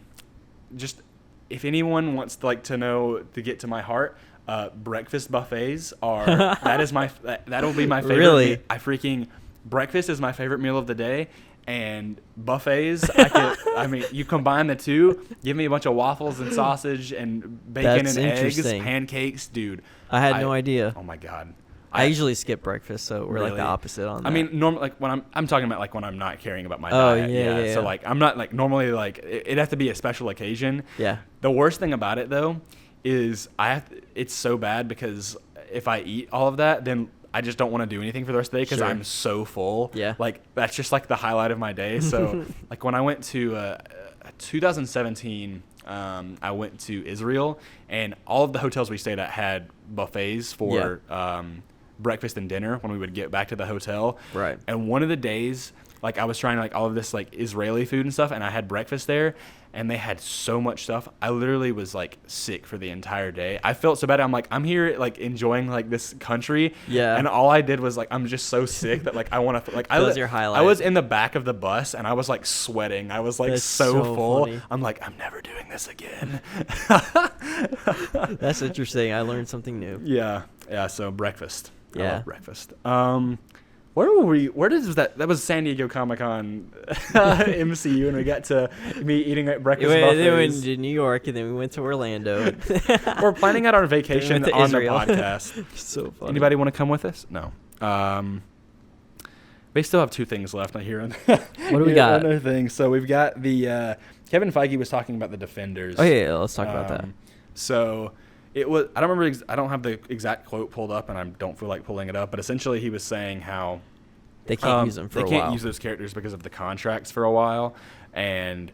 just if anyone wants to like to get to my heart, breakfast buffets are that'll be my favorite. Really? Breakfast is my favorite meal of the day, And buffets, I mean, you combine the two, give me a bunch of waffles and sausage and bacon That's and eggs, interesting. pancakes, dude. I had no idea. Oh my God. I usually skip breakfast, so we're like Really? the opposite on that. I mean, normally, like when I'm talking about like when I'm not caring about my Oh, diet. yeah. So like I'm not like normally like it'd have to be a special occasion. Yeah. The worst thing about it though is it's so bad because if I eat all of that, then I just don't want to do anything for the rest of the day because Sure. I'm so full. Yeah. Like that's just like the highlight of my day. So like when I went to 2017, I went to Israel, and all of the hotels we stayed at had buffets for breakfast and dinner when we would get back to the hotel. Right. And one of the days, like I was trying like all of this like Israeli food and stuff, and I had breakfast there, and they had so much stuff. I literally was like sick for the entire day. I felt so bad. I'm like, I'm here like enjoying like this country. Yeah. And all I did was like, I'm just so sick that like I want to like. That was your highlight. I was in the back of the bus and I was like sweating. I was like That's so full. funny. I'm like, I'm never doing this again. That's interesting. I learned something new. Yeah. So breakfast. I Yeah. love breakfast. Where were we? Where did that? That was San Diego Comic-Con MCU, and we got to me eating at breakfast Then we went buffets. to New York, and then we went to Orlando. We're planning out our vacation went to on the Israel. podcast. So funny. Anybody want to come with us? No. We still have two things left here. What do we got? Another thing. So we've got the Kevin Feige was talking about the Defenders. Oh yeah, let's talk about that. So it was. I don't remember. I don't have the exact quote pulled up, and I don't feel like pulling it up. But essentially, he was saying how They can't use them for a while. They can't use those characters because of the contracts for a while, and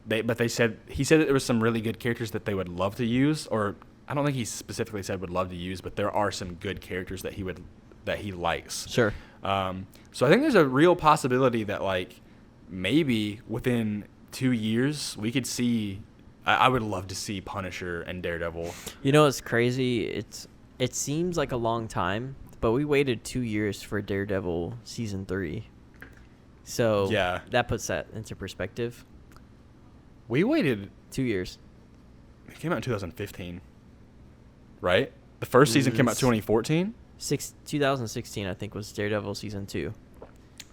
he said that there was some really good characters that they would love to use, or I don't think he specifically said would love to use, but there are some good characters that he likes. Sure. So I think there's a real possibility that like maybe within 2 years we could see. I would love to see Punisher and Daredevil. You know, it's crazy. It seems like a long time, but we waited 2 years for Daredevil season 3. So Yeah. that puts that into perspective. We waited. 2 years. It came out in 2015, right? The first season came out 2014. 2016, I think, was Daredevil season 2.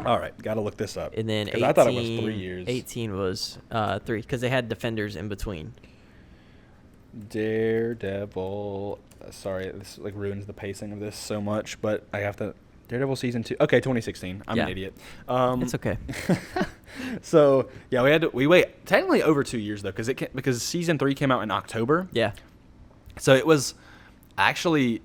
All right, got to look this up. And then 'Cause I thought it was 3 years. 18 was 3, because they had Defenders in between. Daredevil. Sorry, this like ruins the pacing of this so much, but I have to. Daredevil season 2. Okay, 2016. I'm an idiot. It's okay. So yeah, we wait technically over 2 years though, because season 3 came out in October. Yeah. So it was actually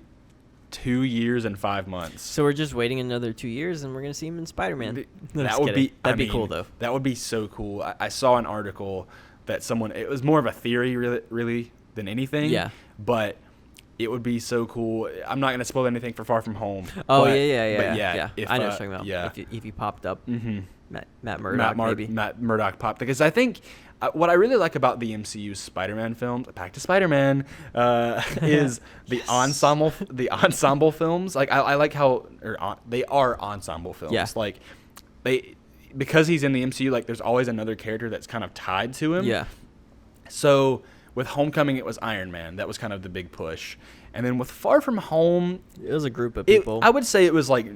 2 years and 5 months. So we're just waiting another 2 years, and we're gonna see him in Spider-Man. That would be. That'd be cool though. That would be so cool. I saw an article that it was more of a theory really than anything. Yeah. But it would be so cool. I'm not gonna spoil anything for Far From Home. Oh but, yeah. But yeah, if, I know what you're talking about. Yeah. If he popped up, Matt Murdock, maybe. Matt Murdock popped, because I think what I really like about the MCU Spider-Man films, back to Spider-Man, is the ensemble films. Like I like how they are ensemble films. Yeah. Like because he's in the MCU, like there's always another character that's kind of tied to him. Yeah. So with Homecoming, it was Iron Man. That was kind of the big push. And then with Far From Home, It was a group of people. I would say it was like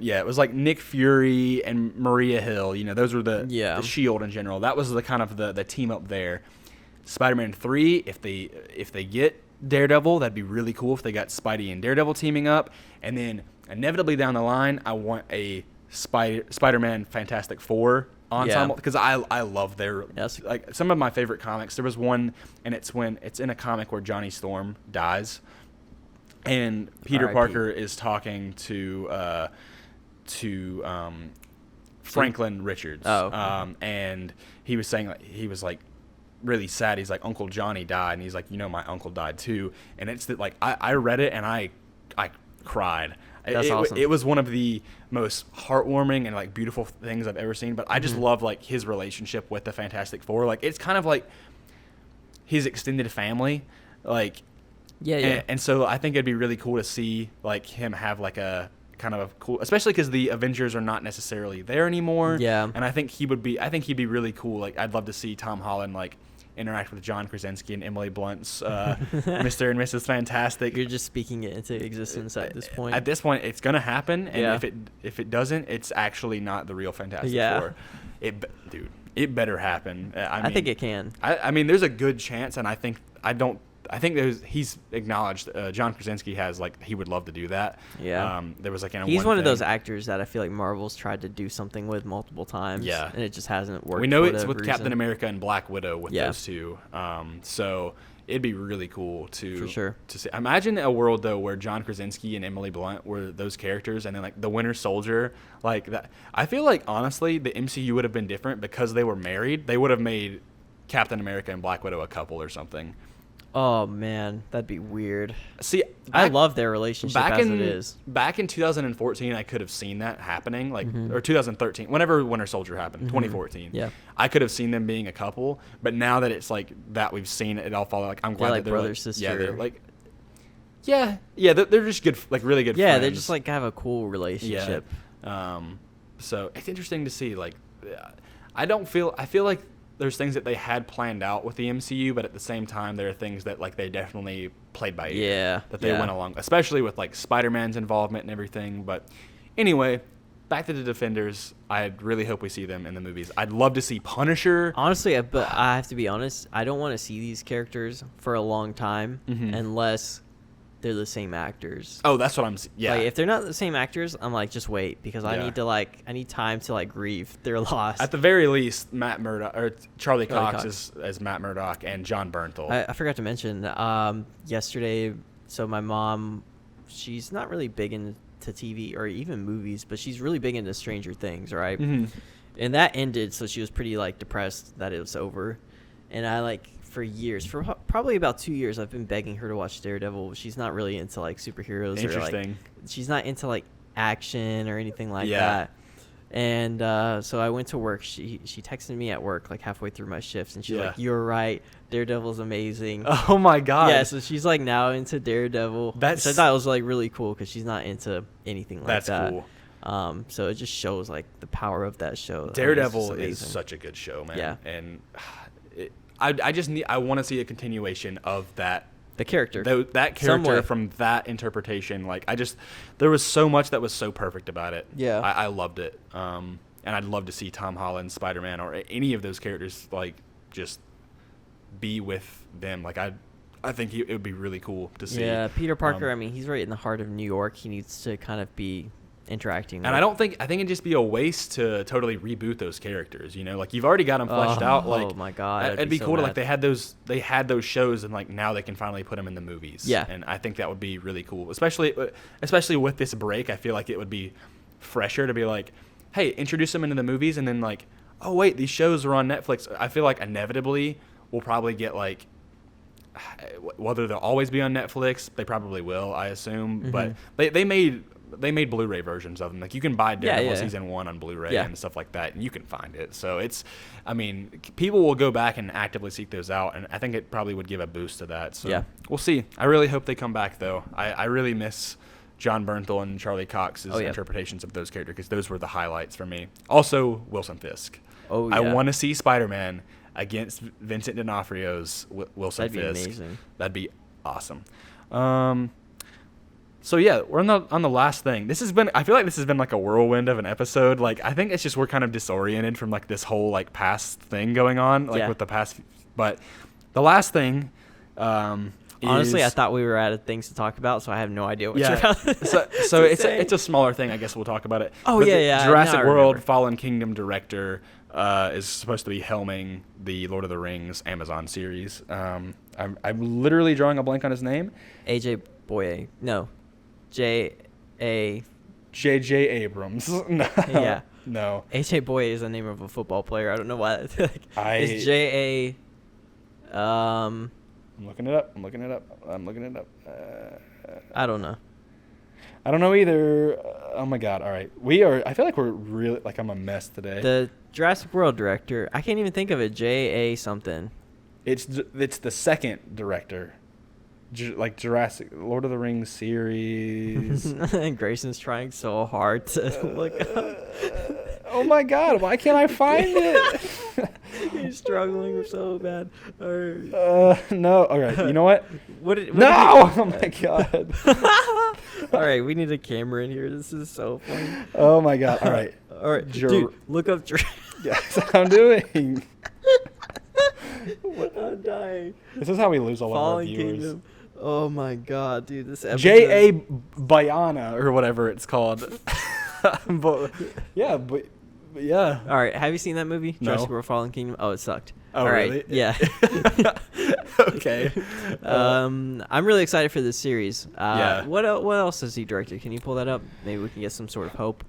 Nick Fury and Maria Hill. You know, those were the Shield in general. That was the kind of the team up there. Spider-Man 3, if they get Daredevil, that'd be really cool if they got Spidey and Daredevil teaming up. And then inevitably down the line, I want a Spider-Man Fantastic Four ensemble, because I love their like some of my favorite comics. There was one, and it's in a comic where Johnny Storm dies, and Peter Parker is talking to Franklin Richards. And he was saying he was like really sad. He's like, Uncle Johnny died, and he's like, my uncle died too. And it's that like I read it and I cried. That's awesome. It was one of the most heartwarming and like beautiful things I've ever seen. But I just love like his relationship with the Fantastic Four. Like it's kind of like his extended family. Like And so I think it'd be really cool to see like him have like a kind of a cool, especially because the Avengers are not necessarily there anymore. Yeah. And I think he'd be really cool. Like I'd love to see Tom Holland like interact with John Krasinski and Emily Blunt's Mr. and Mrs. Fantastic. You're just speaking it into existence at this point. At this point, it's gonna happen, and if it doesn't, it's actually not the real Fantastic Four. It better happen. I mean, think it can. I mean, there's a good chance, and I think he's acknowledged. John Krasinski has he would love to do that. Yeah. There was he's one of those actors that I feel like Marvel's tried to do something with multiple times. Yeah. And it just hasn't worked. We know it's with reason. Captain America and Black Widow with those two. So it'd be really cool to see. Imagine a world though where John Krasinski and Emily Blunt were those characters, and then the Winter Soldier that. I feel like honestly the MCU would have been different because they were married. They would have made Captain America and Black Widow a couple or something. Oh man, that'd be weird. See, I love their relationship as it is. Back in 2014, I could have seen that happening, or 2013, whenever Winter Soldier happened, 2014. Yeah, I could have seen them being a couple, but now that it's that we've seen it all follow. I'm glad that they're brother sister. Yeah, they're just good, really good. Yeah, friends. they just have a cool relationship. Yeah. So it's interesting to see. I feel like there's things that they had planned out with the MCU, but at the same time, there are things that they definitely played by ear. Yeah. That they went along, especially with Spider-Man's involvement and everything. But anyway, back to the Defenders. I really hope we see them in the movies. I'd love to see Punisher. Honestly, but I have to be honest. I don't want to see these characters for a long time unless they're the same actors. Oh, that's what I'm. Yeah. If they're not the same actors, I'm just wait because I need time to grieve their loss. At the very least, Matt Murdock or Charlie Cox is as Matt Murdock and John Bernthal. I forgot to mention yesterday. So my mom, she's not really big into TV or even movies, but she's really big into Stranger Things, right? Mm-hmm. And that ended, so she was pretty depressed that it was over. And I for years, for probably about 2 years, I've been begging her to watch Daredevil. She's not really into superheroes. Interesting. Or she's not into action or anything like that. And so I went to work. She texted me at work halfway through my shifts, and she's like, "You're right. Daredevil's amazing." Oh my god. Yeah. So she's now into Daredevil. So I thought it was really cool because she's not into anything like that. That's cool. So it just shows the power of that show. Daredevil is such a good show, man. Yeah. And I want to see a continuation of that. The character. That character from that interpretation. There was so much that was so perfect about it. Yeah. I loved it. And I'd love to see Tom Holland, Spider-Man, or any of those characters, just be with them. I think it would be really cool to see. Yeah, Peter Parker, he's right in the heart of New York. He needs to kind of be interacting. And I think it'd just be a waste to totally reboot those characters. You've already got them fleshed out. Oh my god, it'd be cool to they had those shows, and now they can finally put them in the movies. Yeah, and I think that would be really cool, especially with this break. I feel like it would be fresher to be hey, introduce them into the movies, and then oh wait, these shows are on Netflix. I feel like inevitably we'll probably get whether they'll always be on Netflix. They probably will, I assume, but they made Blu-ray versions of them. You can buy Daredevil season 1 on Blu-ray and stuff like that, and you can find it. So people will go back and actively seek those out, and I think it probably would give a boost to that. So we'll see. I really hope they come back, though. I really miss John Bernthal and Charlie Cox's interpretations of those characters, because those were the highlights for me. Also, Wilson Fisk. Oh, yeah. I want to see Spider-Man against Vincent D'Onofrio's Wilson Fisk. That'd be amazing. That'd be awesome. So yeah, we're on the last thing. I feel like this has been a whirlwind of an episode. I think it's just we're kind of disoriented from this whole past thing going on with the past. But the last thing, honestly, I thought we were out of things to talk about, so I have no idea what you're about. so it's a smaller thing. I guess we'll talk about it. Oh, but yeah. Jurassic World Fallen Kingdom director is supposed to be helming the Lord of the Rings Amazon series. I'm literally drawing a blank on his name. AJ Boye. No. J.A. J.J. Abrams. No. Yeah. No. AJ Boye is the name of a football player. I don't know why. It's J.A. I'm looking it up. I don't know. I don't know either. Oh my god. All right. I feel like we're really I'm a mess today. The Jurassic World director. I can't even think of it. J.A. something. It's the second director. Jurassic Lord of the Rings series. And Grayson's trying so hard to look up. Oh my god, why can't I find it? He's struggling so bad. All right. No. All right. You know what? What No! Oh my god. All right, we need a camera in here. This is so funny. Oh my god. All right. All right, dude, look up. Yes, I'm doing. I'm dying. This is how we lose all of our Fallen viewers. Kingdom. Oh my god, dude, this episode. J.A. Bayana or whatever it's called. but yeah. All right, have you seen that movie? No. Jurassic World: Fallen Kingdom. Oh, it sucked. Oh, all really? right, yeah. Okay. I'm really excited for this series. Yeah. What else has he directed? Can you pull that up? Maybe we can get some sort of hope.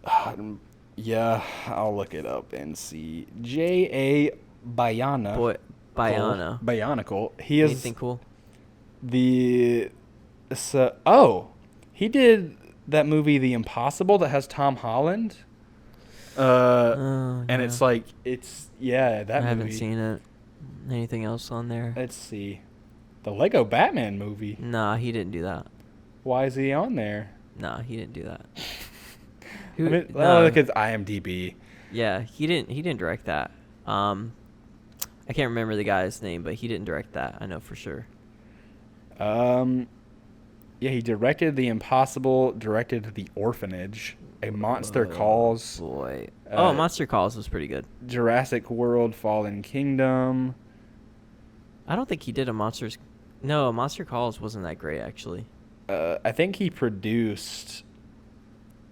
Yeah, I'll look it up and see. J.A. Bayana. Boy, Bayana. Bionicle. He is Anything cool? he did that movie The Impossible that has Tom Holland. And yeah. it's like that I movie. haven't seen it. Anything else on there? Let's see. The Lego Batman movie. Nah, he didn't do that. Why is he on there? Nah, he didn't do that. Look at IMDb. Yeah, he didn't direct that. I can't remember the guy's name, but he didn't direct that. I know for sure. Yeah, he directed The Impossible, directed The Orphanage, A Monster Calls. Boy. Uh, Monster Calls was pretty good. Jurassic World, Fallen Kingdom. I don't think he did a Monster Calls wasn't that great, actually. I think he produced...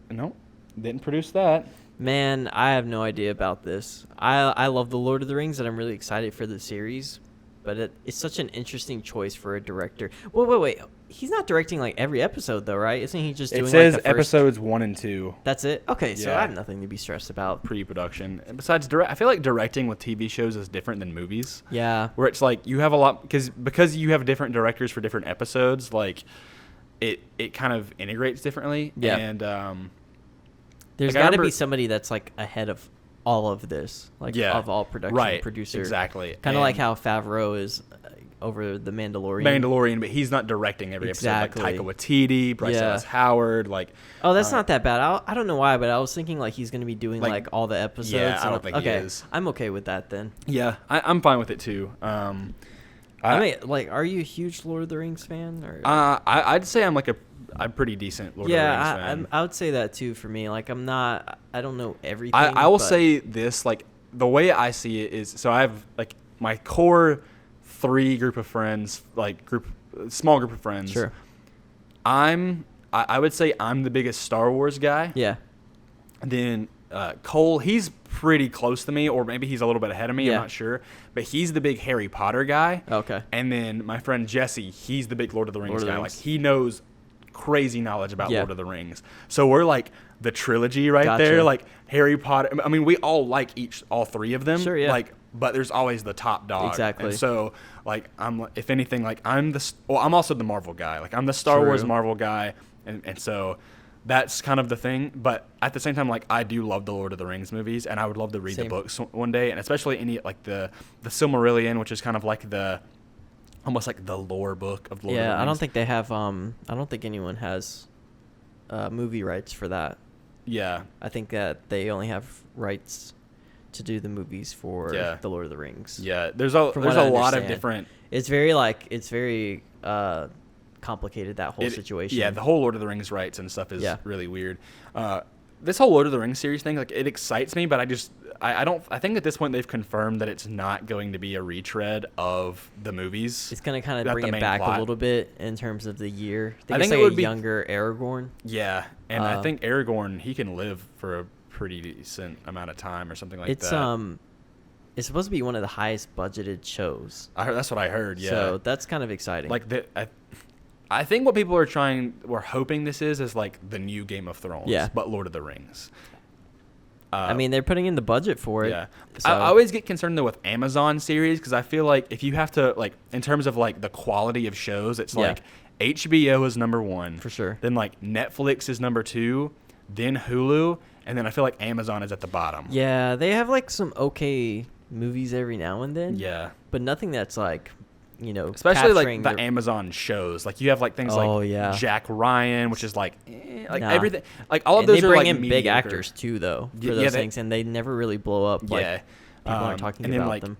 No, didn't produce that. Man, I have no idea about this. I love The Lord of the Rings, and I'm really excited for the series. But it's such an interesting choice for a director. Wait. He's not directing like every episode though, right? Isn't he just doing It says like the first... episodes 1 and 2. That's it? Okay, so Yeah. I have nothing to be stressed about. Pre-production. And besides, I feel like directing with TV shows is different than movies. Yeah. Where it's like you have a lot... Because you have different directors for different episodes, like it kind of integrates differently. Yeah. And... There's like, got to be somebody that's like ahead of all of this, like of all production producer. Exactly. Kind of like how Favreau is over The Mandalorian, but he's not directing every Exactly. episode. Like Taika Waititi, Bryce Dallas Howard, like... Oh, that's not that bad. I don't know why, but I was thinking like he's going to be doing like all the episodes. Yeah, I don't think he okay, is. I'm okay with that then. Yeah, I'm fine with it too. I mean, like, are you a huge Lord of the Rings fan? Or I'd say I'm like a pretty decent Lord of the Rings fan. I would say that too for me. Like, I don't know everything. I will say this, like, the way I see it is, so I have like my core 3 group of friends, like small group of friends. Sure. I would say I'm the biggest Star Wars guy. Yeah. Then Cole, he's pretty close to me, or maybe he's a little bit ahead of me. Yeah. I'm not sure, but he's the big Harry Potter guy. Okay. And then my friend Jesse, he's the big Lord of the Rings guy. Rings. Like, he knows crazy knowledge about Lord of the Rings. So we're like the trilogy right there, like Harry Potter. I mean, we all like all 3 of them. Sure, yeah. Like, but there's always the top dog. Exactly. And so, like, if anything, like, I'm also the Marvel guy. Like, I'm the Star Wars Marvel guy, and so that's kind of the thing. But at the same time, like, I do love the Lord of the Rings movies, and I would love to read the books one day, and especially any like the Silmarillion, which is kind of like almost like the lore book of Lord of the Rings. Yeah, I don't think they have. I don't think anyone has movie rights for that. Yeah. I think that they only have rights to do the movies for the Lord of the Rings. Yeah, there's a lot of different. It's very complicated, that whole situation. Yeah, the whole Lord of the Rings rights and stuff is really weird. This whole Lord of the Rings series thing, like, it excites me, but I think at this point they've confirmed that it's not going to be a retread of the movies. It's going to kind of bring it back a little bit in terms of the year. I think it would be younger Aragorn. Yeah, and I think Aragorn, he can live for a pretty decent amount of time or something like that. It's supposed to be one of the highest budgeted shows. That's what I heard. Yeah, so that's kind of exciting. Like I think what people we're hoping this is like the new Game of Thrones, but Lord of the Rings. I mean, they're putting in the budget for it. Yeah. So. I always get concerned, though, with Amazon series, because I feel like if you have to, like, in terms of, like, the quality of shows, it's like HBO is number 1. For sure. Then, like, Netflix is number 2. Then Hulu. And then I feel like Amazon is at the bottom. Yeah, they have, like, some okay movies every now and then. Yeah. But nothing that's, like, especially like the Amazon shows. Like, you have like things Jack Ryan, which is like everything. Like, all of those are like they bring in mediocre. big actors too, though, for those things, and they never really blow up. Like, people aren't talking about them.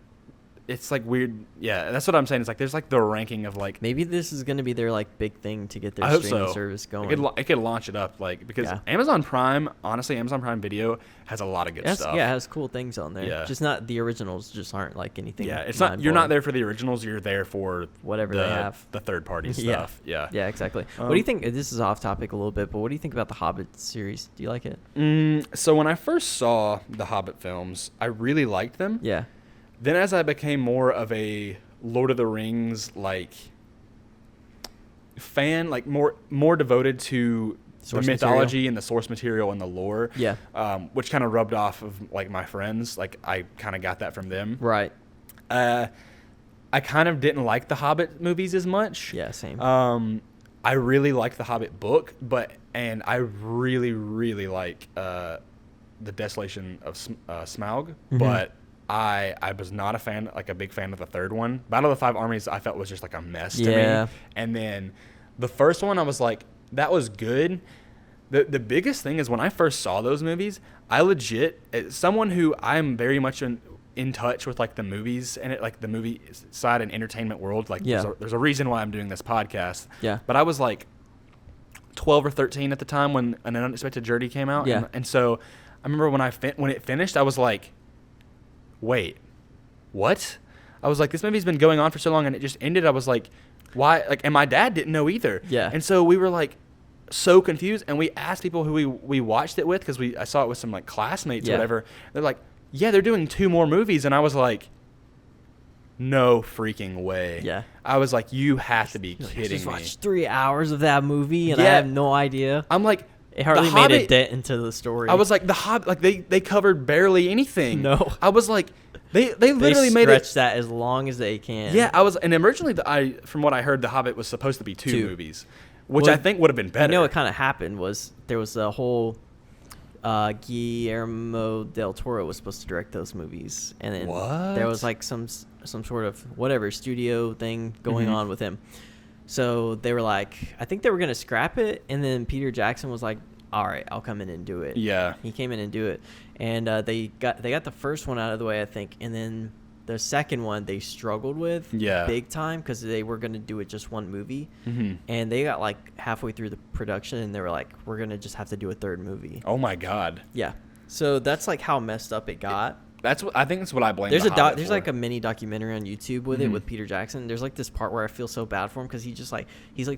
it's like weird. Yeah, that's what I'm saying. It's like there's like the ranking of like. Maybe this is going to be their like big thing to get their I hope streaming so. service going. It could launch it up because Amazon Prime, honestly, Amazon Prime Video has a lot of good stuff. Yeah, it has cool things on there. Yeah. Just not the originals. Just aren't like anything. Yeah, it's not. You're not there for the originals. You're there for whatever they have. The third party stuff. Yeah. Yeah, exactly. What do you think? This is off topic a little bit, but what do you think about the Hobbit series? Do you like it? So when I first saw the Hobbit films, I really liked them. Yeah. Then as I became more of a Lord of the Rings like fan, like more devoted to the mythology and the source material and the lore, which kind of rubbed off of like my friends. Like I kind of got that from them. Right. I kind of didn't like the Hobbit movies as much. Yeah, same. I really liked the Hobbit book, and I really, really like the Desolation of Smaug, but I was not a big fan of the third one. Battle of the Five Armies I felt was just like a mess to me. And then the first one I was like, that was good. The biggest thing is when I first saw those movies, I legit, as someone who I'm very much in touch with like the movies and it like the movie side and entertainment world. Like there's a reason why I'm doing this podcast. Yeah. But I was like 12 or 13 at the time when An Unexpected Journey came out. Yeah. And so I remember when it finished, I was like, wait, what? I was like, this movie's been going on for so long and it just ended. I was like, why? Like, and my dad didn't know either. Yeah. And so we were like so confused, and we asked people who we watched it with because I saw it with some like classmates or whatever. They're like, yeah, they're doing 2 more movies, and I was like, no freaking way. Yeah. I was like, you have to be kidding me. I just watched 3 hours of that movie, and I have no idea. I'm like, it hardly made a dent into the story. I was like, the Hobbit, like they covered barely anything. No. I was like, they literally made it. Stretch that as long as they can. Yeah, and originally from what I heard, the Hobbit was supposed to be 2 movies, which I think would have been better. You know what kind of happened was there was a whole Guillermo del Toro was supposed to direct those movies, and then there was like some sort of whatever studio thing going on with him. So they were like, I think they were gonna scrap it, and then Peter Jackson was like, all right, I'll come in and do it. Yeah. He came in and do it, and they got the first one out of the way, I think, and then the second one they struggled with big time because they were going to do it just one movie, and they got like halfway through the production and they were like, we're going to just have to do a third movie. Oh my God. Yeah. So that's like how messed up it got. I think that's what I blame. There's like a mini documentary on YouTube with it with Peter Jackson. There's like this part where I feel so bad for him because he's like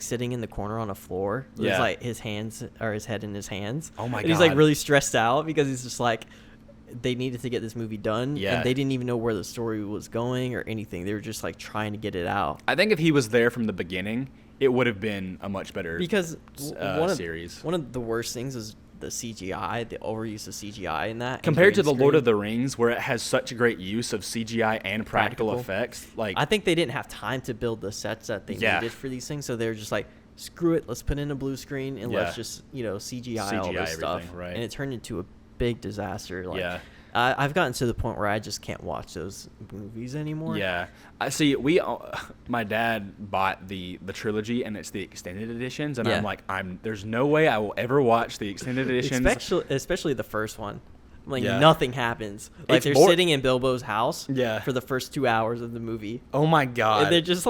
sitting in the corner on a floor with like his head in his hands. Oh my God. And he's like really stressed out because he's just like, they needed to get this movie done, and they didn't even know where the story was going or anything. They were just like trying to get it out. I think if he was there from the beginning, it would have been a much better series. One of the worst things is the CGI, the overuse of CGI in that. Compared to the Lord of the Rings, where it has such great use of CGI and practical effects. Like, I think they didn't have time to build the sets that they needed for these things, so they were just like, screw it, let's put in a blue screen and let's just CGI all this stuff. Right. And it turned into a big disaster. Like, I've gotten to the point where I just can't watch those movies anymore. Yeah, I see. My dad bought the trilogy, and it's the extended editions, and I'm like, there's no way I will ever watch the extended editions, especially the first one. Like nothing happens. Like they're sitting in Bilbo's house for the first 2 hours of the movie. Oh my God. And they're just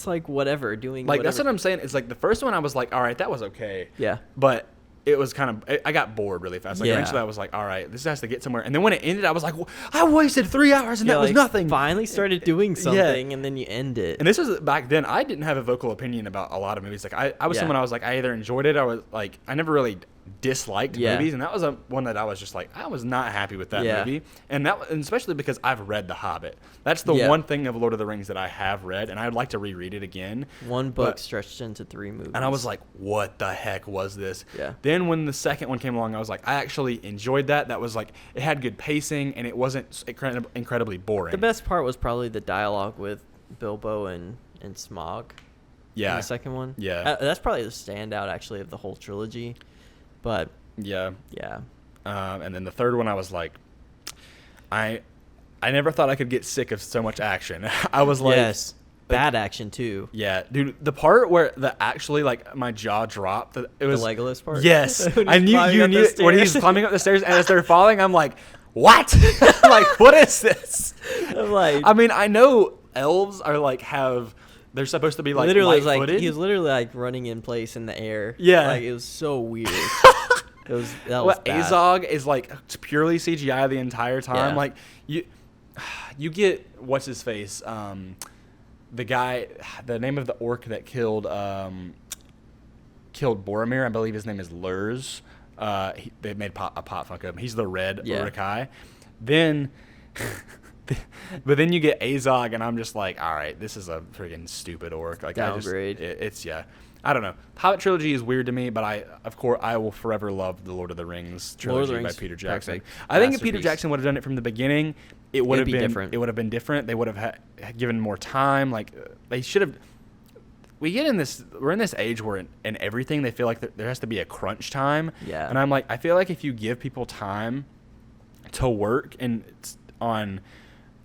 like whatever, doing like whatever. That's what I'm saying. It's like the first one I was like, all right, that was okay. Yeah. But it was kind of, I got bored really fast. Like eventually I was like, all right, this has to get somewhere. And then when it ended, I was like, well, I wasted 3 hours and that was nothing. Finally started doing something and then you end it. And this was back then. I didn't have a vocal opinion about a lot of movies. Like I was someone, I was like, I either enjoyed it, or I was like, I never really disliked movies, and that was one that I was just like, I was not happy with that movie, and especially because I've read The Hobbit. That's the one thing of Lord of the Rings that I have read, and I'd like to reread it again. One book stretched into 3 movies, and I was like, what the heck was this? Yeah. Then when the second one came along, I was like, I actually enjoyed that. That was like, it had good pacing, and it wasn't incredibly boring. The best part was probably the dialogue with Bilbo and Smaug. Yeah. In the second one. Yeah. That's probably the standout actually of the whole trilogy. But yeah. And then the third one, I was like, I never thought I could get sick of so much action. I was like, bad action too. Yeah, dude, the part where my jaw dropped, it was the Legolas part. Yes, I knew you knew when he was climbing up the stairs and as they're falling. I'm like, what? I'm like, what is this? I'm like, I mean, I know elves are like they're supposed to be like literally, light-footed. like he was literally like running in place in the air. Yeah. Like it was so weird. That was bad. Azog is like purely CGI the entire time. Yeah. Like you get what's his face, the guy, the name of the orc that killed Boromir. I believe his name is Lurs. They made a pot fuck of him. He's the red Uruk-hai. Then, but then you get Azog, and I'm just like, all right, this is a freaking stupid orc. Like downgrade. It's I don't know. Hobbit trilogy is weird to me, but I will forever love the Lord of the Rings trilogy by Peter Jackson. Perfect. I think if Peter Jackson would have done it from the beginning, it would have been different. It would have been different. They would have given more time. Like they should have. We're in this age where in everything they feel like there has to be a crunch time. Yeah. And I'm like, I feel like if you give people time to work and on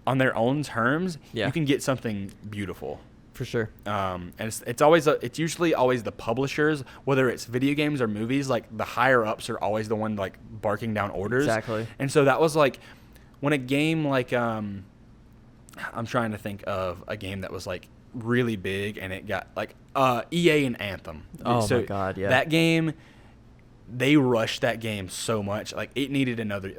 their own terms, you can get something beautiful. For sure. And it's usually always the publishers, whether it's video games or movies, like the higher ups are always the one like barking down orders. Exactly. And so that was like when a game like I'm trying to think of a game that was like really big and it got like EA and Anthem. Oh my god, yeah. That game, they rushed that game so much. Like it needed another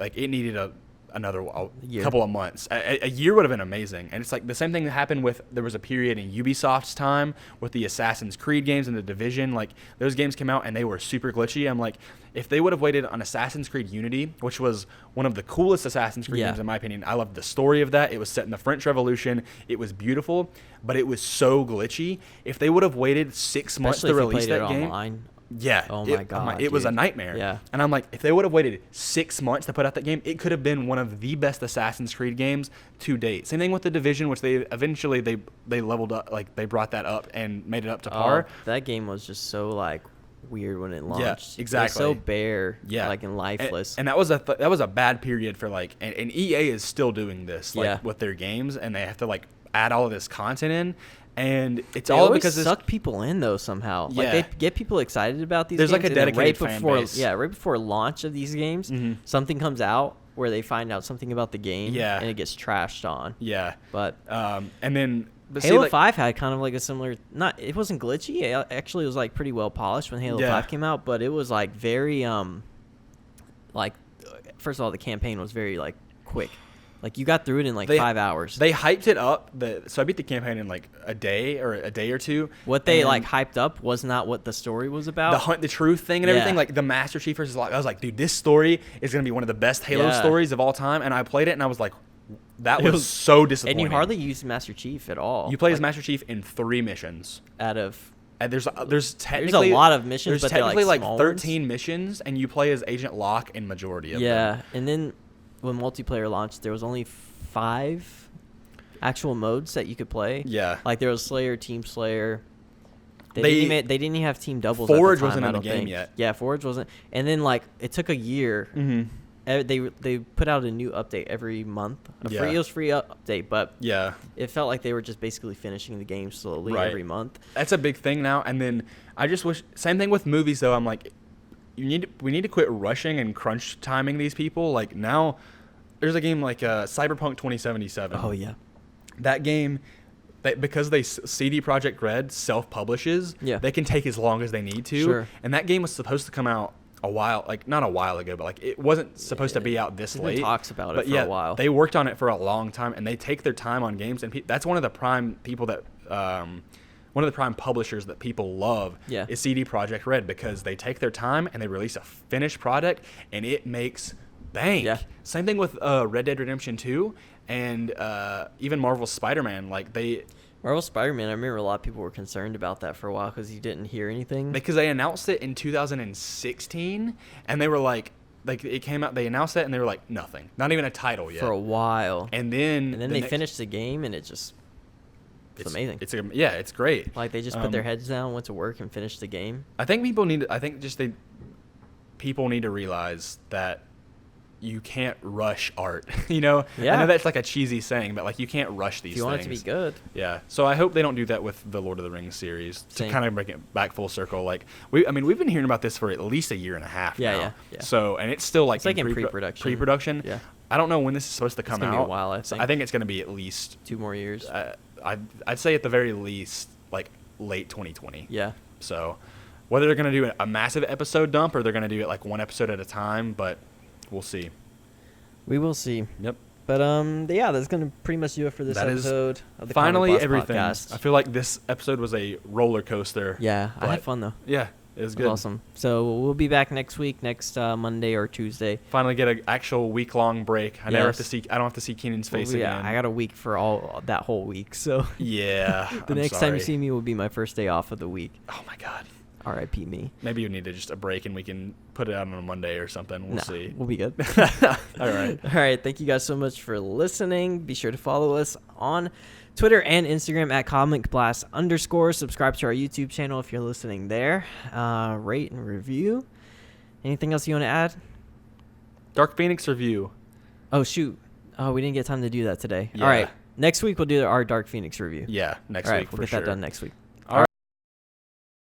couple of months. A year would have been amazing. And it's like the same thing that happened there was a period in Ubisoft's time with the Assassin's Creed games and the Division. Like those games came out and they were super glitchy. I'm like, if they would have waited on Assassin's Creed Unity, which was one of the coolest Assassin's Creed games in my opinion. I loved the story of that. It was set in the French Revolution. It was beautiful, but it was so glitchy. If they would have waited 6 months to release that game. Online. Yeah. Oh my god. It was a nightmare. Yeah. And I'm like, if they would have waited 6 months to put out that game, it could have been one of the best Assassin's Creed games to date. Same thing with the Division, which they eventually they leveled up, like they brought that up and made it up to par. That game was just so like weird when it launched. Yeah, exactly. It was so bare. Yeah. Like and lifeless. And that was a bad period for like, and EA is still doing this like with their games, and they have to like add all of this content in. And it's all because suck people in though somehow. Yeah. Like they get people excited about these There's games. like a dedicated fan base. Yeah, right before launch of these games, something comes out where they find out something about the game, and it gets trashed on. Yeah. But and then Halo 5 had kind of like a similar. It wasn't glitchy. It actually was like pretty well polished when Halo 5 came out, but it was like very like first of all the campaign was very like quick. Like you got through it in like 5 hours. They hyped it up. So I beat the campaign in like a day or two. What they like hyped up was not what the story was about. The Hunt the Truth thing and everything. Like the Master Chief versus I was like, dude, this story is gonna be one of the best Halo stories of all time. And I played it and I was like, that was so disappointing. And you hardly used Master Chief at all. You play as Master Chief in 3 missions. Out of. And there's technically a lot of missions. There's but technically like 13 ones. Missions, and you play as Agent Locke in majority of them. Yeah, and then when multiplayer launched, there was only 5 actual modes that you could play. Yeah, like there was Slayer, Team Slayer. They didn't even have team doubles. Forge at the time, wasn't in the game yet. Yeah, Forge wasn't. And then like it took a year. Mm-hmm. They put out a new update every month. It was free update, but it felt like they were just basically finishing the game slowly every month. That's a big thing now. And then I just wish same thing with movies though. I'm like, we need to quit rushing and crunch timing these people. Like now, there's a game like Cyberpunk 2077. Oh yeah, that game. Because CD Projekt Red self-publishes, they can take as long as they need to. Sure. And that game was supposed to come out not a while ago, but like it wasn't supposed to be out this late. Talks about it for a while. They worked on it for a long time, and they take their time on games, and that's one of the prime people that one of the prime publishers that people love is CD Projekt Red, because they take their time and they release a finished product, and it makes bank. Yeah. Same thing with Red Dead Redemption 2 and even Marvel's Spider-Man. Marvel's Spider-Man, I remember a lot of people were concerned about that for a while because you didn't hear anything. Because they announced it in 2016, and they were like it came out, they announced it, and they were like, nothing. Not even a title yet. For a while. And then they finished the game, and it's amazing. It's great. Like, they just put their heads down, went to work, and finished the game. I think people need to realize that you can't rush art, you know? Yeah. I know that's like a cheesy saying, but like you can't rush these things. You want it to be good. Yeah. So I hope they don't do that with the Lord of the Rings series. To kind of bring it back full circle. Like we've been hearing about this for at least a year and a half now. Yeah. So, and it's still like in pre-production. Pre-production. Yeah. I don't know when this is supposed to come It's gonna out. be a while, I think. I think it's going to be at least 2 more years. I'd say at the very least like late 2020. Yeah. So whether they're going to do a massive episode dump or they're going to do it like one episode at a time, but we'll see. We will see. Yep. But yeah, that's gonna pretty much do it for this episode of the finally Comic Blast everything. podcast. I feel like this episode was a roller coaster. Yeah, I but had fun though. Yeah, it was It good. was awesome. So we'll be back next week, next Monday or Tuesday. Finally get an actual week-long break. I never have to Yes. see. I don't have to see Keenan's face Yeah, again. I got a week for all that whole week. So Yeah. the I'm next time sorry. you see me will be my first day off of the week. Oh my God. R.I.P. me. Maybe you need to just a break and we can put it out on a Monday or something. We'll Nah, see. We'll be good. All right. All right. Thank you guys so much for listening. Be sure to follow us on Twitter and Instagram at comicblast_. Subscribe to our YouTube channel if you're listening there. Rate and review. Anything else you want to add? Dark Phoenix review. Oh, shoot. Oh, we didn't get time to do that today. Yeah. All right. Next week, we'll do our Dark Phoenix review. Yeah, next All right. week We'll for get sure. that done next week.